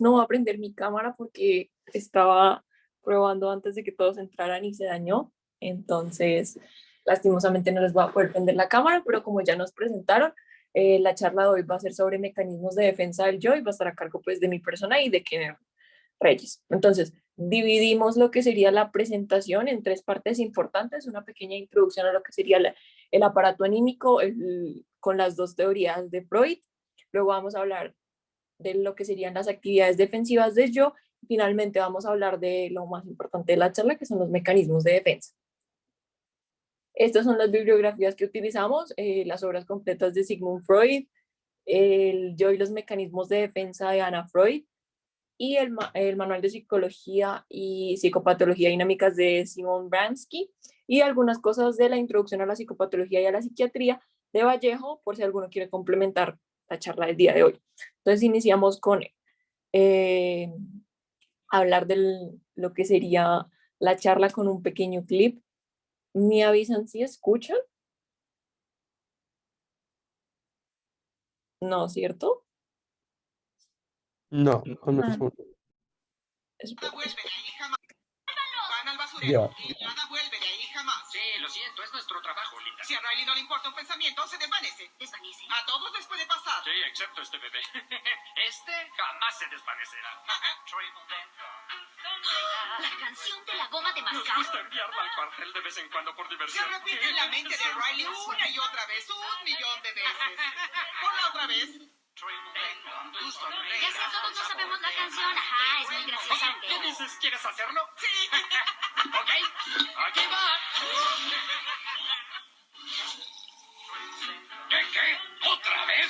No voy a prender mi cámara porque estaba probando antes de que todos entraran y se dañó. Entonces, lastimosamente no les voy a poder prender la cámara, pero como ya nos presentaron, la charla de hoy va a ser sobre mecanismos de defensa del yo y va a estar a cargo pues de mi persona y de Kenner Reyes. Entonces, dividimos lo que sería la presentación en tres partes importantes, una pequeña introducción a lo que sería el aparato anímico con las dos teorías de Freud. Luego vamos a hablar de lo que serían las actividades defensivas del yo. Finalmente vamos a hablar de lo más importante de la charla, que son los mecanismos de defensa. Estas son las bibliografías que utilizamos, las obras completas de Sigmund Freud, el yo y los mecanismos de defensa de Anna Freud, y el manual de psicología y psicopatología dinámicas de Simon Bransky, y algunas cosas de la introducción a la psicopatología y a la psiquiatría de Vallejo, por si alguno quiere complementar la charla del día de hoy. Entonces iniciamos con eh, hablar de lo que sería la charla con un pequeño clip. ¿Me avisan si escuchan? No, ¿cierto? No, no es Espera. Van al basurero ya. y nada vuelve de ahí jamás. Sí, lo siento, es nuestro trabajo, Linda. Si a Riley no le importa un pensamiento, se desvanece. ¿Desvanece? A todos les puede pasar. Sí, excepto este bebé. Este jamás se desvanecerá. La canción de la goma de Nos mascar. gusta enviarla al cuartel de vez en cuando por Se diversión. repite en la mente de Riley una y otra vez, 1,000,000 de veces. Ponla otra vez. Tú sonreirás. Ya sé, todos no sabemos la canción. Ajá, es muy graciosa. Oye, ¿qué dices? ¿Quieres hacerlo? Sí. Ok, aquí va. ¿Qué? ¿Otra vez?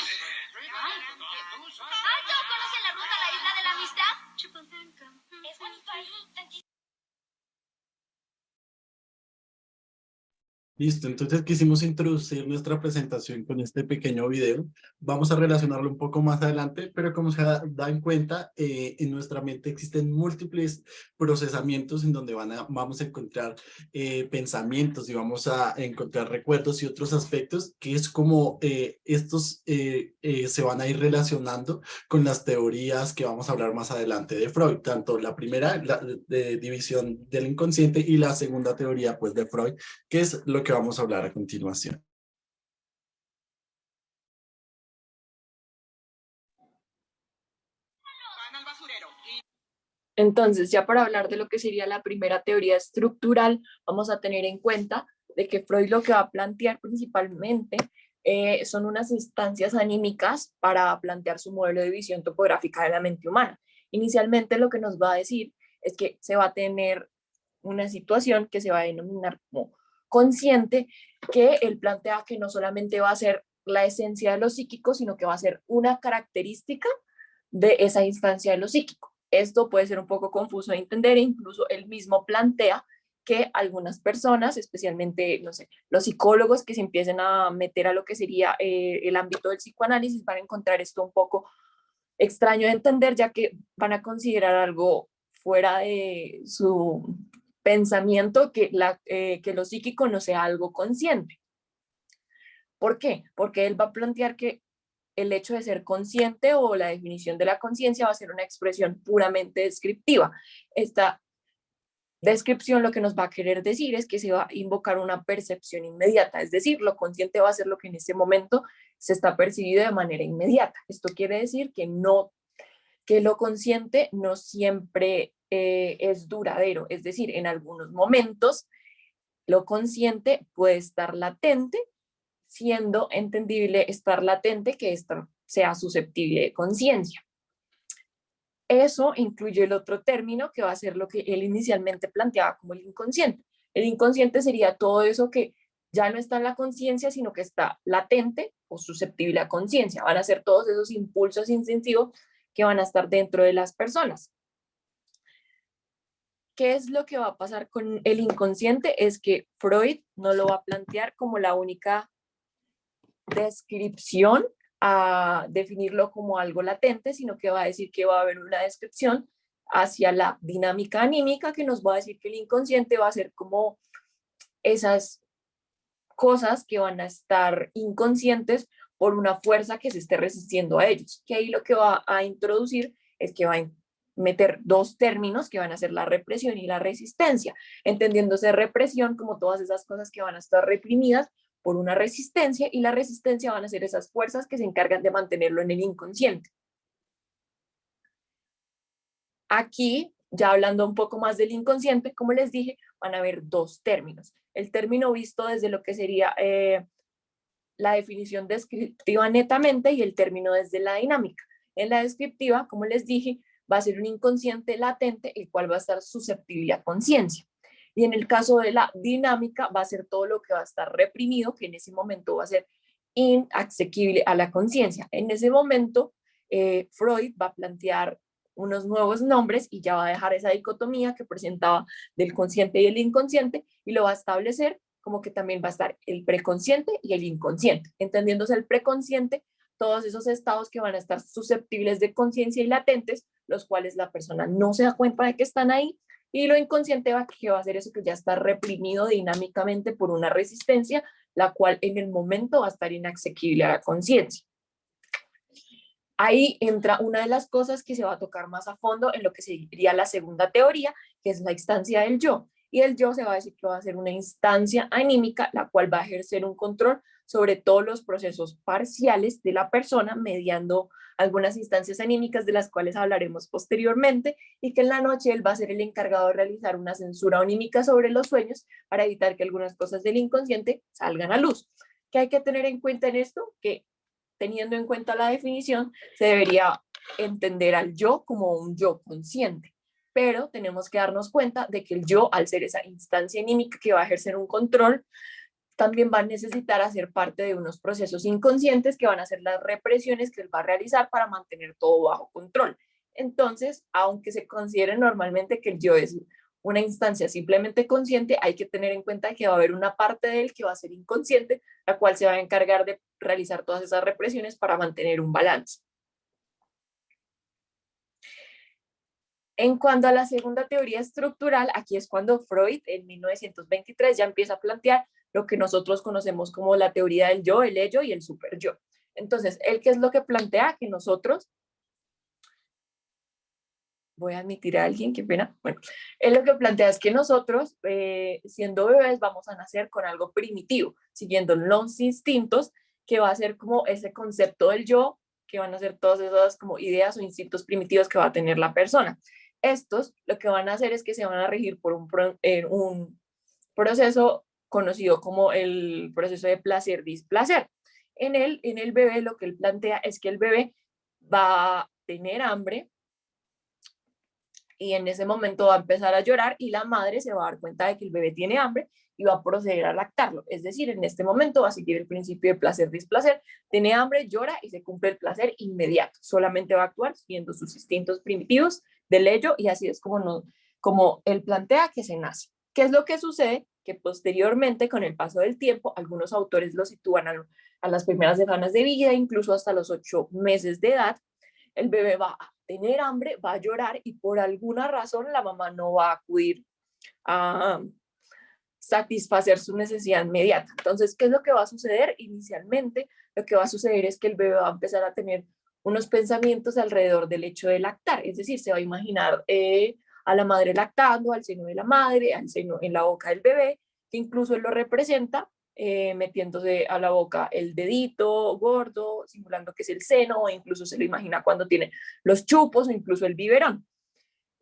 ¡Alto! ¿Conocen la ruta a la isla de la amistad? Es bonito ahí. Listo, entonces quisimos introducir nuestra presentación con este pequeño video. Vamos a relacionarlo un poco más adelante, pero como se dan cuenta, en nuestra mente existen múltiples procesamientos en donde vamos a encontrar pensamientos y vamos a encontrar recuerdos y otros aspectos que es como estos se van a ir relacionando con las teorías que vamos a hablar más adelante de Freud, tanto la primera, la de división del inconsciente, y la segunda teoría pues de Freud, que es lo que vamos a hablar a continuación. Van al basurero y Entonces, ya para hablar de lo que sería la primera teoría estructural, vamos a tener en cuenta de que Freud lo que va a plantear principalmente son unas instancias anímicas para plantear su modelo de visión topográfica de la mente humana. Inicialmente lo que nos va a decir es que se va a tener una situación que se va a denominar como consciente, que él plantea que no solamente va a ser la esencia de lo psíquico, sino que va a ser una característica de esa instancia de lo psíquico. Esto puede ser un poco confuso de entender e incluso él mismo plantea que algunas personas, especialmente, no sé, los psicólogos que se empiecen a meter a lo que sería el ámbito del psicoanálisis, van a encontrar esto un poco extraño de entender, ya que van a considerar algo fuera de su pensamiento que lo psíquico no sea algo consciente. ¿Por qué? Porque él va a plantear que el hecho de ser consciente o la definición de la conciencia va a ser una expresión puramente descriptiva. Esta descripción lo que nos va a querer decir es que se va a invocar una percepción inmediata, es decir, lo consciente va a ser lo que en ese momento se está percibido de manera inmediata. Esto quiere decir que lo consciente no siempre es duradero, es decir, en algunos momentos lo consciente puede estar latente, siendo entendible estar latente que ésta sea susceptible de conciencia. Eso incluye el otro término que va a ser lo que él inicialmente planteaba como el inconsciente. El inconsciente sería todo eso que ya no está en la conciencia, sino que está latente o susceptible a conciencia. Van a ser todos esos impulsos instintivos que van a estar dentro de las personas. ¿Qué es lo que va a pasar con el inconsciente? Es que Freud no lo va a plantear como la única descripción a definirlo como algo latente, sino que va a decir que va a haber una descripción hacia la dinámica anímica que nos va a decir que el inconsciente va a ser como esas cosas que van a estar inconscientes por una fuerza que se esté resistiendo a ellos, que ahí lo que va a introducir es que va a meter dos términos que van a ser la represión y la resistencia, entendiéndose represión como todas esas cosas que van a estar reprimidas por una resistencia, y la resistencia van a ser esas fuerzas que se encargan de mantenerlo en el inconsciente. Aquí, ya hablando un poco más del inconsciente, como les dije, van a haber dos términos. El término visto desde lo que sería la definición descriptiva netamente, y el término desde la dinámica. En la descriptiva, como les dije, va a ser un inconsciente latente, el cual va a estar susceptible a conciencia. Y en el caso de la dinámica, va a ser todo lo que va a estar reprimido, que en ese momento va a ser inaccesible a la conciencia. En ese momento, Freud va a plantear unos nuevos nombres y ya va a dejar esa dicotomía que presentaba del consciente y el inconsciente, y lo va a establecer como que también va a estar el preconsciente y el inconsciente. Entendiéndose el preconsciente, todos esos estados que van a estar susceptibles de conciencia y latentes, los cuales la persona no se da cuenta de que están ahí, y lo inconsciente que va a ser eso que ya está reprimido dinámicamente por una resistencia, la cual en el momento va a estar inaccesible a la conciencia. Ahí entra una de las cosas que se va a tocar más a fondo en lo que sería la segunda teoría, que es la instancia del yo. Y el yo se va a decir que va a ser una instancia anímica, la cual va a ejercer un control sobre todos los procesos parciales de la persona, mediando algunas instancias anímicas de las cuales hablaremos posteriormente, y que en la noche él va a ser el encargado de realizar una censura anímica sobre los sueños para evitar que algunas cosas del inconsciente salgan a luz. ¿Qué hay que tener en cuenta en esto? Que teniendo en cuenta la definición, se debería entender al yo como un yo consciente, pero tenemos que darnos cuenta de que el yo, al ser esa instancia anímica que va a ejercer un control, también va a necesitar hacer parte de unos procesos inconscientes que van a ser las represiones que él va a realizar para mantener todo bajo control. Entonces, aunque se considere normalmente que el yo es una instancia simplemente consciente, hay que tener en cuenta que va a haber una parte de él que va a ser inconsciente, la cual se va a encargar de realizar todas esas represiones para mantener un balance. En cuanto a la segunda teoría estructural, aquí es cuando Freud en 1923 ya empieza a plantear lo que nosotros conocemos como la teoría del yo, el ello y el superyo. Entonces, ¿él qué es lo que plantea? Que nosotros, voy a admitir a alguien, qué pena, bueno, él lo que plantea es que nosotros, siendo bebés, vamos a nacer con algo primitivo, siguiendo los instintos, que va a ser como ese concepto del yo, que van a ser todas esas como ideas o instintos primitivos que va a tener la persona. Estos lo que van a hacer es que se van a regir por un proceso conocido como el proceso de placer-displacer. En el bebé lo que él plantea es que el bebé va a tener hambre, y en ese momento va a empezar a llorar, y la madre se va a dar cuenta de que el bebé tiene hambre y va a proceder a lactarlo. Es decir, en este momento va a seguir el principio de placer-displacer, tiene hambre, llora y se cumple el placer inmediato. Solamente va a actuar siguiendo sus instintos primitivos del ello, y así es como él plantea que se nace. ¿Qué es lo que sucede? Que posteriormente, con el paso del tiempo, algunos autores lo sitúan a las primeras semanas de vida, incluso hasta los 8 meses de edad. El bebé va a tener hambre, va a llorar, y por alguna razón la mamá no va a acudir a satisfacer su necesidad inmediata. Entonces, ¿qué es lo que va a suceder? Inicialmente, lo que va a suceder es que el bebé va a empezar a tener unos pensamientos alrededor del hecho de lactar, es decir, se va a imaginar a la madre lactando, al seno de la madre, al seno en la boca del bebé, que incluso él lo representa metiéndose a la boca el dedito gordo, simulando que es el seno, o incluso se lo imagina cuando tiene los chupos o incluso el biberón.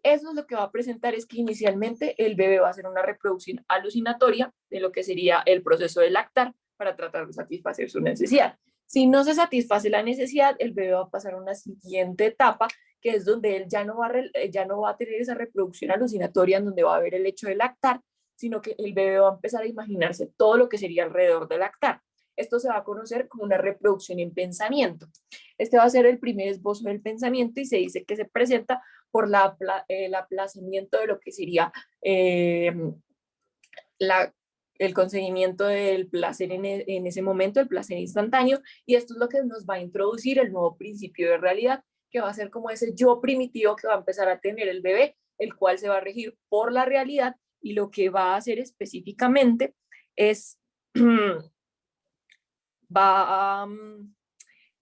Eso es lo que va a presentar, es que inicialmente el bebé va a hacer una reproducción alucinatoria de lo que sería el proceso de lactar para tratar de satisfacer su necesidad. Si no se satisface la necesidad, el bebé va a pasar a una siguiente etapa, que es donde él ya no va a tener esa reproducción alucinatoria en donde va a haber el hecho de lactar, sino que el bebé va a empezar a imaginarse todo lo que sería alrededor de lactar. Esto se va a conocer como una reproducción en pensamiento. Este va a ser el primer esbozo del pensamiento, y se dice que se presenta por el aplazamiento de lo que sería el conseguimiento del placer en ese momento, el placer instantáneo, y esto es lo que nos va a introducir el nuevo principio de realidad, que va a ser como ese yo primitivo que va a empezar a tener el bebé, el cual se va a regir por la realidad, y lo que va a hacer específicamente es va a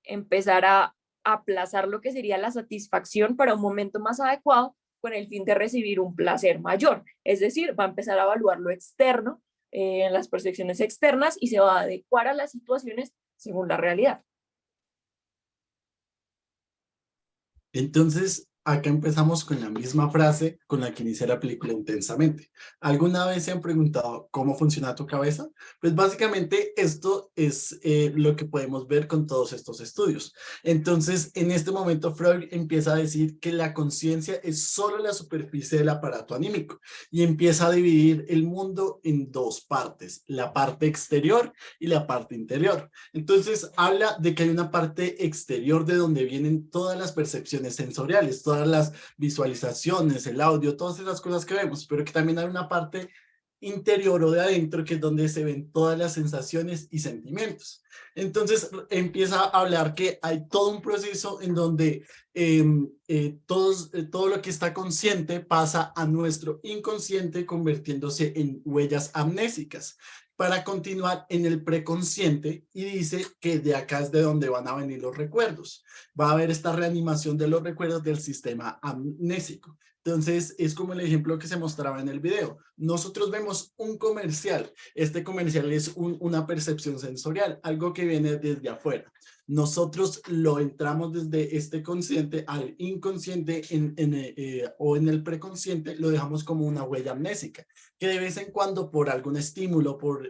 empezar a aplazar lo que sería la satisfacción para un momento más adecuado con el fin de recibir un placer mayor. Es decir, va a empezar a evaluar lo externo, en las percepciones externas, y se va a adecuar a las situaciones según la realidad. Entonces, acá empezamos con la misma frase con la que inicia la película Intensamente. ¿Alguna vez se han preguntado cómo funciona tu cabeza? Pues básicamente esto es lo que podemos ver con todos estos estudios. Entonces, en este momento Freud empieza a decir que la conciencia es solo la superficie del aparato anímico y empieza a dividir el mundo en dos partes, la parte exterior y la parte interior. Entonces, habla de que hay una parte exterior de donde vienen todas las percepciones sensoriales, todas las visualizaciones, el audio, todas esas cosas que vemos, pero que también hay una parte interior o de adentro, que es donde se ven todas las sensaciones y sentimientos. Entonces empieza a hablar que hay todo un proceso en donde todo lo que está consciente pasa a nuestro inconsciente, convirtiéndose en huellas amnésicas, para continuar en el preconsciente, y dice que de acá es de donde van a venir los recuerdos. Va a haber esta reanimación de los recuerdos del sistema amnésico. Entonces, es como el ejemplo que se mostraba en el video. Nosotros vemos un comercial. Este comercial es una percepción sensorial, algo que viene desde afuera. Nosotros lo entramos desde este consciente al inconsciente o en el preconsciente, lo dejamos como una huella amnésica, que de vez en cuando por algún estímulo, por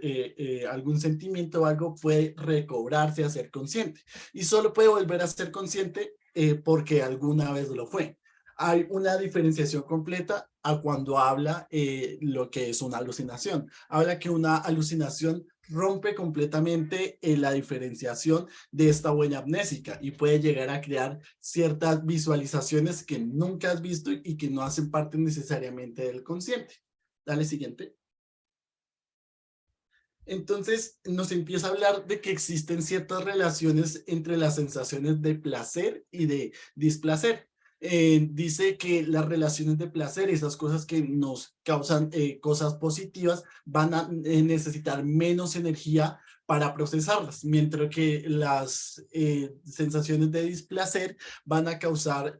algún sentimiento o algo, puede recobrarse a ser consciente. Y solo puede volver a ser consciente porque alguna vez lo fue. Hay una diferenciación completa a cuando habla lo que es una alucinación. Habla que una alucinación rompe completamente la diferenciación de esta huella amnésica y puede llegar a crear ciertas visualizaciones que nunca has visto y que no hacen parte necesariamente del consciente. Dale, siguiente. Entonces nos empieza a hablar de que existen ciertas relaciones entre las sensaciones de placer y de displacer. Dice que las relaciones de placer, esas cosas que nos causan cosas positivas, van a necesitar menos energía para procesarlas, mientras que las sensaciones de displacer van a causar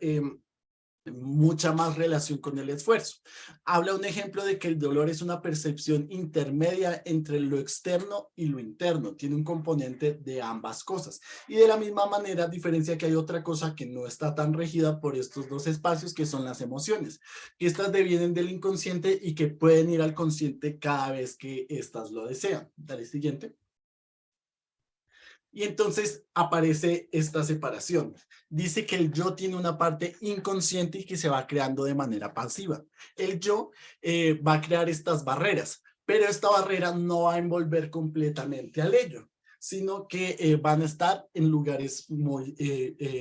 mucha más relación con el esfuerzo. Habla un ejemplo de que el dolor es una percepción intermedia entre lo externo y lo interno, tiene un componente de ambas cosas, y de la misma manera diferencia que hay otra cosa que no está tan regida por estos dos espacios, que son las emociones, que estas devienen del inconsciente y que pueden ir al consciente cada vez que estas lo desean. Dale, siguiente. Y entonces aparece esta separación. Dice que el yo tiene una parte inconsciente y que se va creando de manera pasiva. El yo va a crear estas barreras, pero esta barrera no va a envolver completamente al ello, sino que van a estar en lugares muy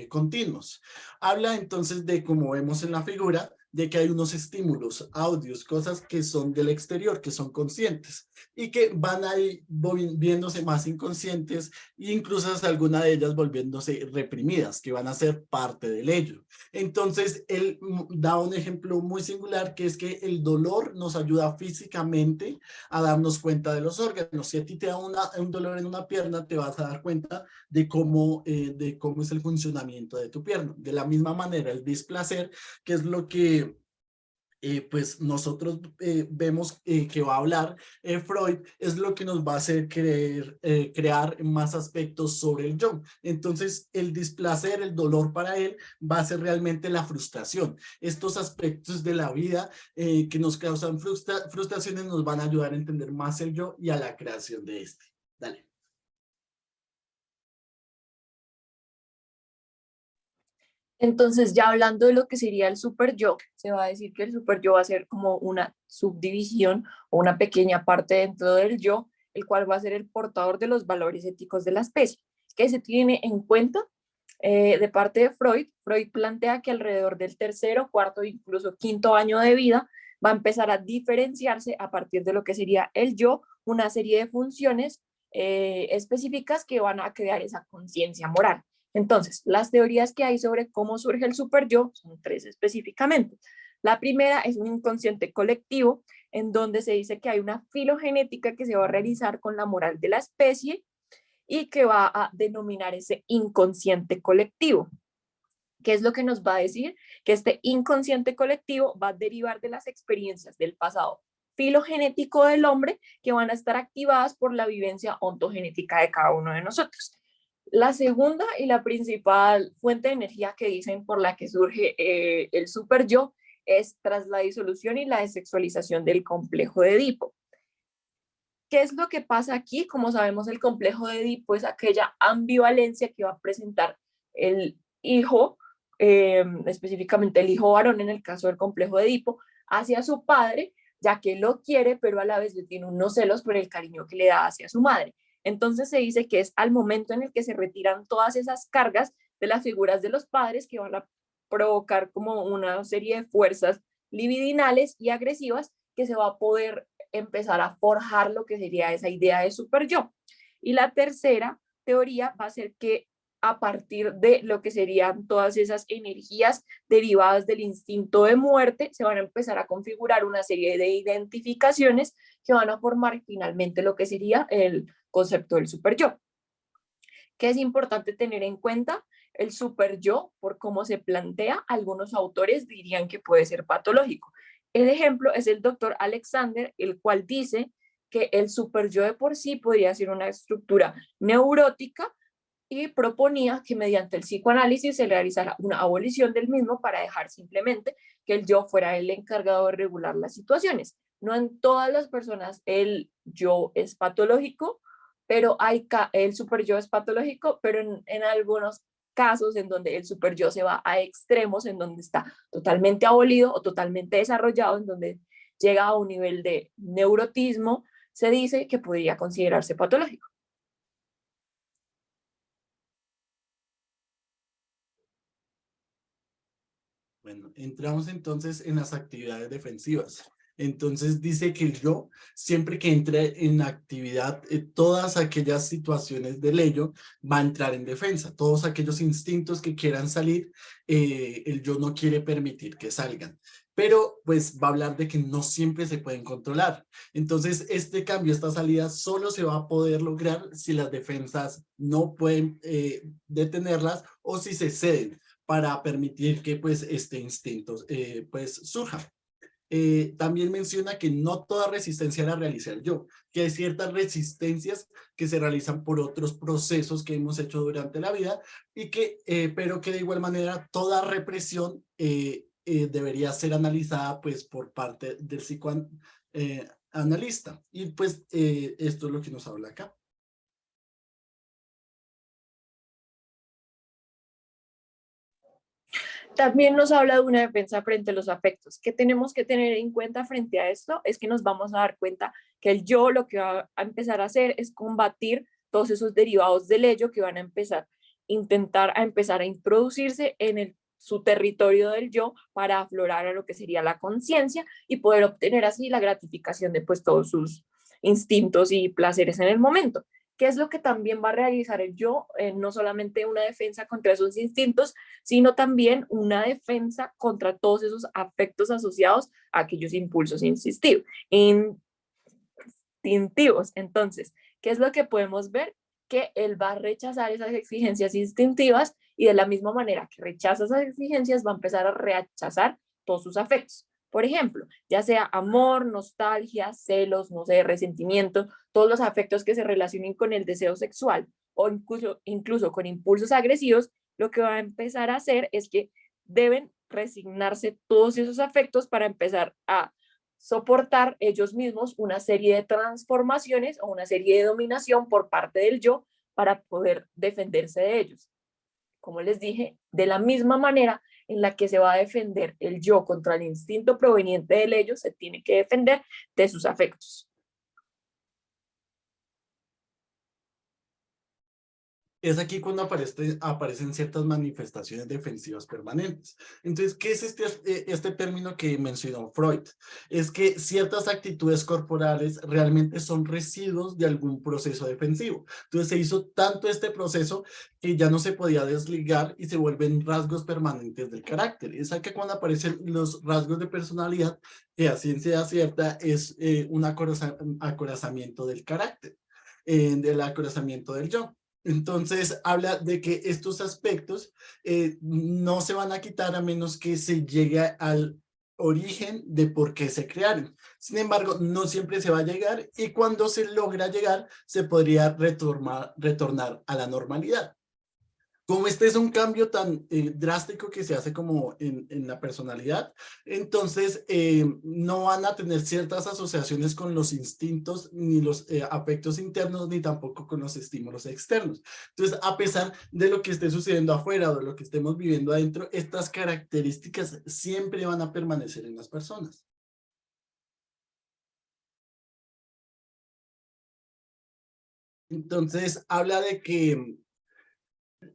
continuos. Habla entonces de, como vemos en la figura, de que hay unos estímulos, audios, cosas que son del exterior, que son conscientes, y que van a ir viéndose más inconscientes, e incluso hasta alguna de ellas volviéndose reprimidas, que van a ser parte del ello. Entonces, él da un ejemplo muy singular, que es que el dolor nos ayuda físicamente a darnos cuenta de los órganos. Si a ti te da un dolor en una pierna, te vas a dar cuenta de cómo es el funcionamiento de tu pierna. De la misma manera, el displacer, que es lo que pues nosotros vemos que va a hablar Freud, es lo que nos va a hacer crear más aspectos sobre el yo. Entonces el displacer, el dolor para él va a ser realmente la frustración. Estos aspectos de la vida que nos causan frustraciones nos van a ayudar a entender más el yo y a la creación de este. Dale. Entonces, ya hablando de lo que sería el super yo, se va a decir que el super yo va a ser como una subdivisión o una pequeña parte dentro del yo, el cual va a ser el portador de los valores éticos de la especie, que se tiene en cuenta de parte de Freud. Freud plantea que alrededor del tercero, cuarto, incluso quinto año de vida, va a empezar a diferenciarse a partir de lo que sería el yo, una serie de funciones específicas que van a crear esa conciencia moral. Entonces, las teorías que hay sobre cómo surge el superyo son tres específicamente. La primera es un inconsciente colectivo, en donde se dice que hay una filogenética que se va a realizar con la moral de la especie y que va a denominar ese inconsciente colectivo. ¿Qué es lo que nos va a decir? Que este inconsciente colectivo va a derivar de las experiencias del pasado filogenético del hombre que van a estar activadas por la vivencia ontogenética de cada uno de nosotros. La segunda y la principal fuente de energía que dicen por la que surge el super yo es tras la disolución y la desexualización del complejo de Edipo. ¿Qué es lo que pasa aquí? Como sabemos, el complejo de Edipo es aquella ambivalencia que va a presentar el hijo, específicamente el hijo varón en el caso del complejo de Edipo, hacia su padre, ya que lo quiere, pero a la vez le tiene unos celos por el cariño que le da hacia su madre. Entonces se dice que es al momento en el que se retiran todas esas cargas de las figuras de los padres que van a provocar como una serie de fuerzas libidinales y agresivas que se va a poder empezar a forjar lo que sería esa idea de super yo. Y la tercera teoría va a ser que a partir de lo que serían todas esas energías derivadas del instinto de muerte, se van a empezar a configurar una serie de identificaciones que van a formar finalmente lo que sería el concepto del super yo. ¿Qué es importante tener en cuenta? El super yo, por cómo se plantea, algunos autores dirían que puede ser patológico. El ejemplo es el doctor Alexander, el cual dice que el super yo de por sí podría ser una estructura neurótica y proponía que mediante el psicoanálisis se realizara una abolición del mismo para dejar simplemente que el yo fuera el encargado de regular las situaciones. No en todas las personas el yo es patológico, pero el super yo es patológico, pero en algunos casos en donde el super yo se va a extremos, en donde está totalmente abolido o totalmente desarrollado, en donde llega a un nivel de neurotismo, se dice que podría considerarse patológico. Bueno, entramos entonces en las actividades defensivas. Entonces dice que el yo, siempre que entre en actividad, todas aquellas situaciones del ello va a entrar en defensa. Todos aquellos instintos que quieran salir, el yo no quiere permitir que salgan. Pero pues va a hablar de que no siempre se pueden controlar. Entonces este cambio, esta salida solo se va a poder lograr si las defensas no pueden detenerlas o si se ceden para permitir que pues este instinto pues surja. También menciona que no toda resistencia la realiza el yo, que hay ciertas resistencias que se realizan por otros procesos que hemos hecho durante la vida y que, pero que de igual manera toda represión debería ser analizada pues por parte del psicoanalista. Y pues esto es lo que nos habla acá. También nos habla de una defensa frente a los afectos. ¿Qué tenemos que tener en cuenta frente a esto? Es que nos vamos a dar cuenta que el yo lo que va a empezar a hacer es combatir todos esos derivados del ello que van a empezar a introducirse en su territorio del yo para aflorar a lo que sería la conciencia y poder obtener así la gratificación de pues todos sus instintos y placeres en el momento. ¿Qué es lo que también va a realizar el yo? No solamente una defensa contra esos instintos, sino también una defensa contra todos esos afectos asociados a aquellos impulsos instintivos. Entonces, ¿qué es lo que podemos ver? Que él va a rechazar esas exigencias instintivas y de la misma manera que rechaza esas exigencias va a empezar a rechazar todos sus afectos. Por ejemplo, ya sea amor, nostalgia, celos, no sé, resentimiento, todos los afectos que se relacionen con el deseo sexual o incluso con impulsos agresivos, lo que va a empezar a hacer es que deben resignarse todos esos afectos para empezar a soportar ellos mismos una serie de transformaciones o una serie de dominación por parte del yo para poder defenderse de ellos. Como les dije, de la misma manera en la que se va a defender el yo contra el instinto proveniente del ello, se tiene que defender de sus afectos. Es aquí cuando aparecen ciertas manifestaciones defensivas permanentes. Entonces, ¿qué es este término que mencionó Freud? Es que ciertas actitudes corporales realmente son residuos de algún proceso defensivo. Entonces, se hizo tanto este proceso que ya no se podía desligar y se vuelven rasgos permanentes del carácter. Es aquí cuando aparecen los rasgos de personalidad, que a ciencia cierta es un acorazamiento del carácter, del acorazamiento del yo. Entonces, habla de que estos aspectos no se van a quitar a menos que se llegue al origen de por qué se crearon. Sin embargo, no siempre se va a llegar y cuando se logra llegar, se podría retornar a la normalidad. Como este es un cambio tan drástico que se hace como en la personalidad, entonces no van a tener ciertas asociaciones con los instintos, ni los afectos internos, ni tampoco con los estímulos externos. Entonces, a pesar de lo que esté sucediendo afuera o de lo que estemos viviendo adentro, estas características siempre van a permanecer en las personas. Entonces, habla de que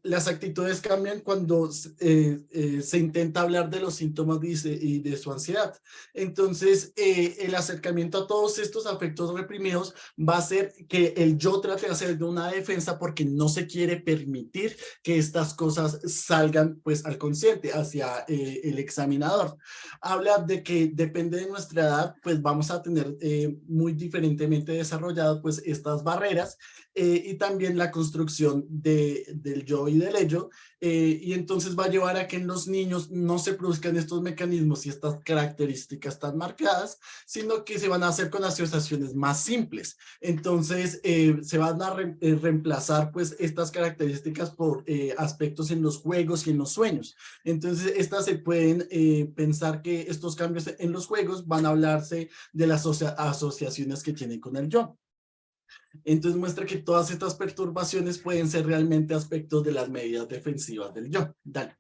las actitudes cambian cuando se intenta hablar de los síntomas y de su ansiedad. Entonces, el acercamiento a todos estos afectos reprimidos va a hacer que el yo trate de hacer de una defensa porque no se quiere permitir que estas cosas salgan pues al consciente, hacia el examinador. Habla de que depende de nuestra edad, pues vamos a tener muy diferentemente desarrollado pues estas barreras y también la construcción del yo y del ello, y entonces va a llevar a que en los niños no se produzcan estos mecanismos y estas características tan marcadas, sino que se van a hacer con asociaciones más simples. Entonces se van a reemplazar pues estas características por aspectos en los juegos y en los sueños. Entonces estas se pueden pensar que estos cambios en los juegos van a hablarse de las asociaciones que tienen con el yo. Entonces muestra que todas estas perturbaciones pueden ser realmente aspectos de las medidas defensivas del yo. Dale.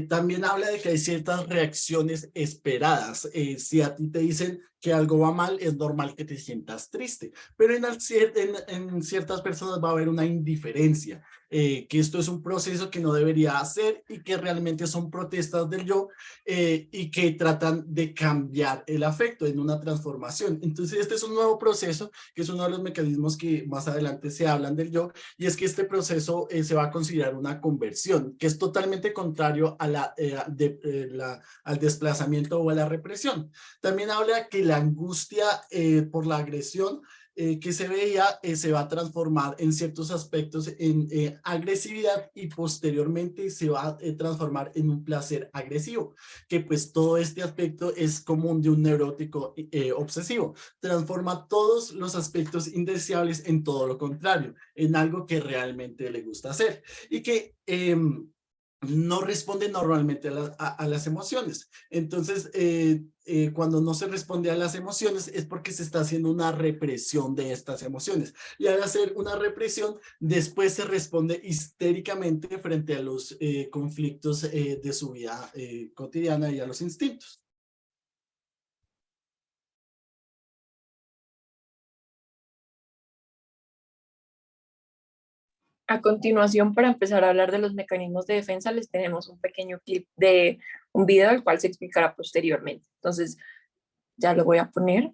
También habla de que hay ciertas reacciones esperadas. Si a ti te dicen que algo va mal, es normal que te sientas triste, pero en ciertas personas va a haber una indiferencia, que esto es un proceso que no debería hacer y que realmente son protestas del yo y que tratan de cambiar el afecto en una transformación. Entonces este es un nuevo proceso, que es uno de los mecanismos que más adelante se hablan del yo, y es que este proceso se va a considerar una conversión, que es totalmente contrario a al desplazamiento o a la represión. También habla que la angustia por la agresión que se veía se va a transformar en ciertos aspectos en agresividad y posteriormente se va a transformar en un placer agresivo, que pues todo este aspecto es común de un neurótico obsesivo. Transforma todos los aspectos indeseables en todo lo contrario, en algo que realmente le gusta hacer y que no responde normalmente a las emociones. Entonces, cuando no se responde a las emociones es porque se está haciendo una represión de estas emociones. Y al hacer una represión, después se responde histéricamente frente a los conflictos de su vida cotidiana y a los instintos. A continuación, para empezar a hablar de los mecanismos de defensa, les tenemos un pequeño clip de un video el cual se explicará posteriormente. Entonces, ya lo voy a poner.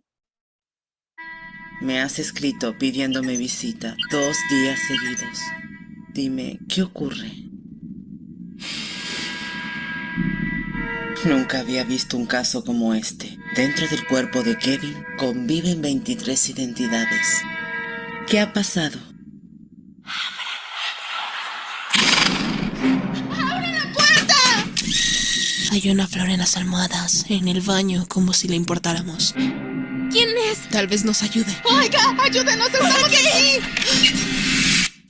Me has escrito pidiéndome visita 2 días seguidos. Dime, ¿qué ocurre? Nunca había visto un caso como este. Dentro del cuerpo de Kevin conviven 23 identidades. ¿Qué ha pasado? Hay una flor en las almohadas, en el baño, como si le importáramos. ¿Quién es? Tal vez nos ayude. ¡Oiga! ¡Ayúdenos! ¡Estamos aquí!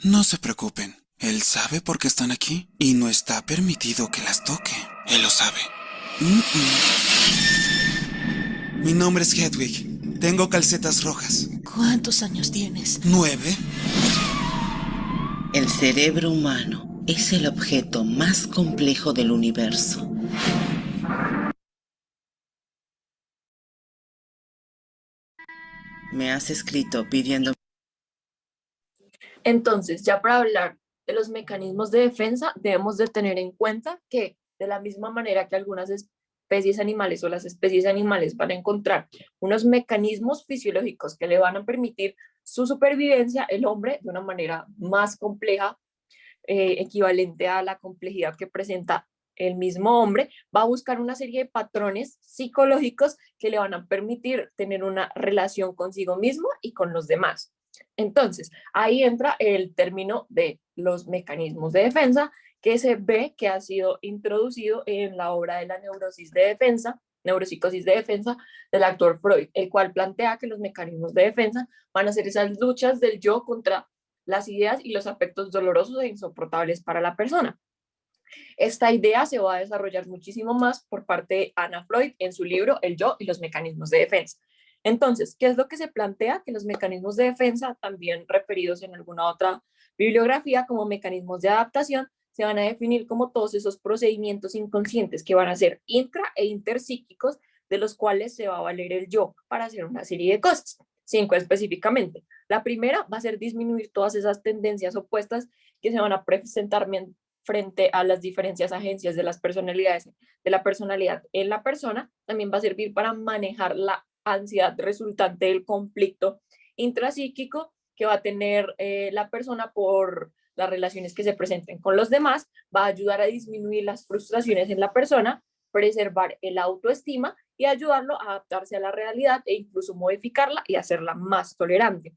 No se preocupen. Él sabe por qué están aquí y no está permitido que las toque. Él lo sabe. Mi nombre es Hedwig. Tengo calcetas rojas. ¿Cuántos años tienes? 9. El cerebro humano es el objeto más complejo del universo. Me has escrito pidiendo... Entonces, ya para hablar de los mecanismos de defensa, debemos de tener en cuenta que de la misma manera que algunas especies animales o las especies animales van a encontrar unos mecanismos fisiológicos que le van a permitir su supervivencia, el hombre de una manera más compleja, equivalente a la complejidad que presenta el mismo hombre, va a buscar una serie de patrones psicológicos que le van a permitir tener una relación consigo mismo y con los demás. Entonces, ahí entra el término de los mecanismos de defensa, que se ve que ha sido introducido en la obra de la neuropsicosis de defensa del autor Freud, el cual plantea que los mecanismos de defensa van a ser esas luchas del yo contra las ideas y los aspectos dolorosos e insoportables para la persona. Esta idea se va a desarrollar muchísimo más por parte de Anna Freud en su libro El yo y los mecanismos de defensa. Entonces, ¿qué es lo que se plantea? Que los mecanismos de defensa, también referidos en alguna otra bibliografía como mecanismos de adaptación, se van a definir como todos esos procedimientos inconscientes que van a ser intra e interpsíquicos, de los cuales se va a valer el yo para hacer una serie de cosas. 5 específicamente. La primera va a ser disminuir todas esas tendencias opuestas que se van a presentar frente a las diferentes agencias de las personalidades, de la personalidad en la persona. También va a servir para manejar la ansiedad resultante del conflicto intrapsíquico que va a tener la persona por las relaciones que se presenten con los demás. Va a ayudar a disminuir las frustraciones en la persona, preservar el autoestima y ayudarlo a adaptarse a la realidad e incluso modificarla y hacerla más tolerante.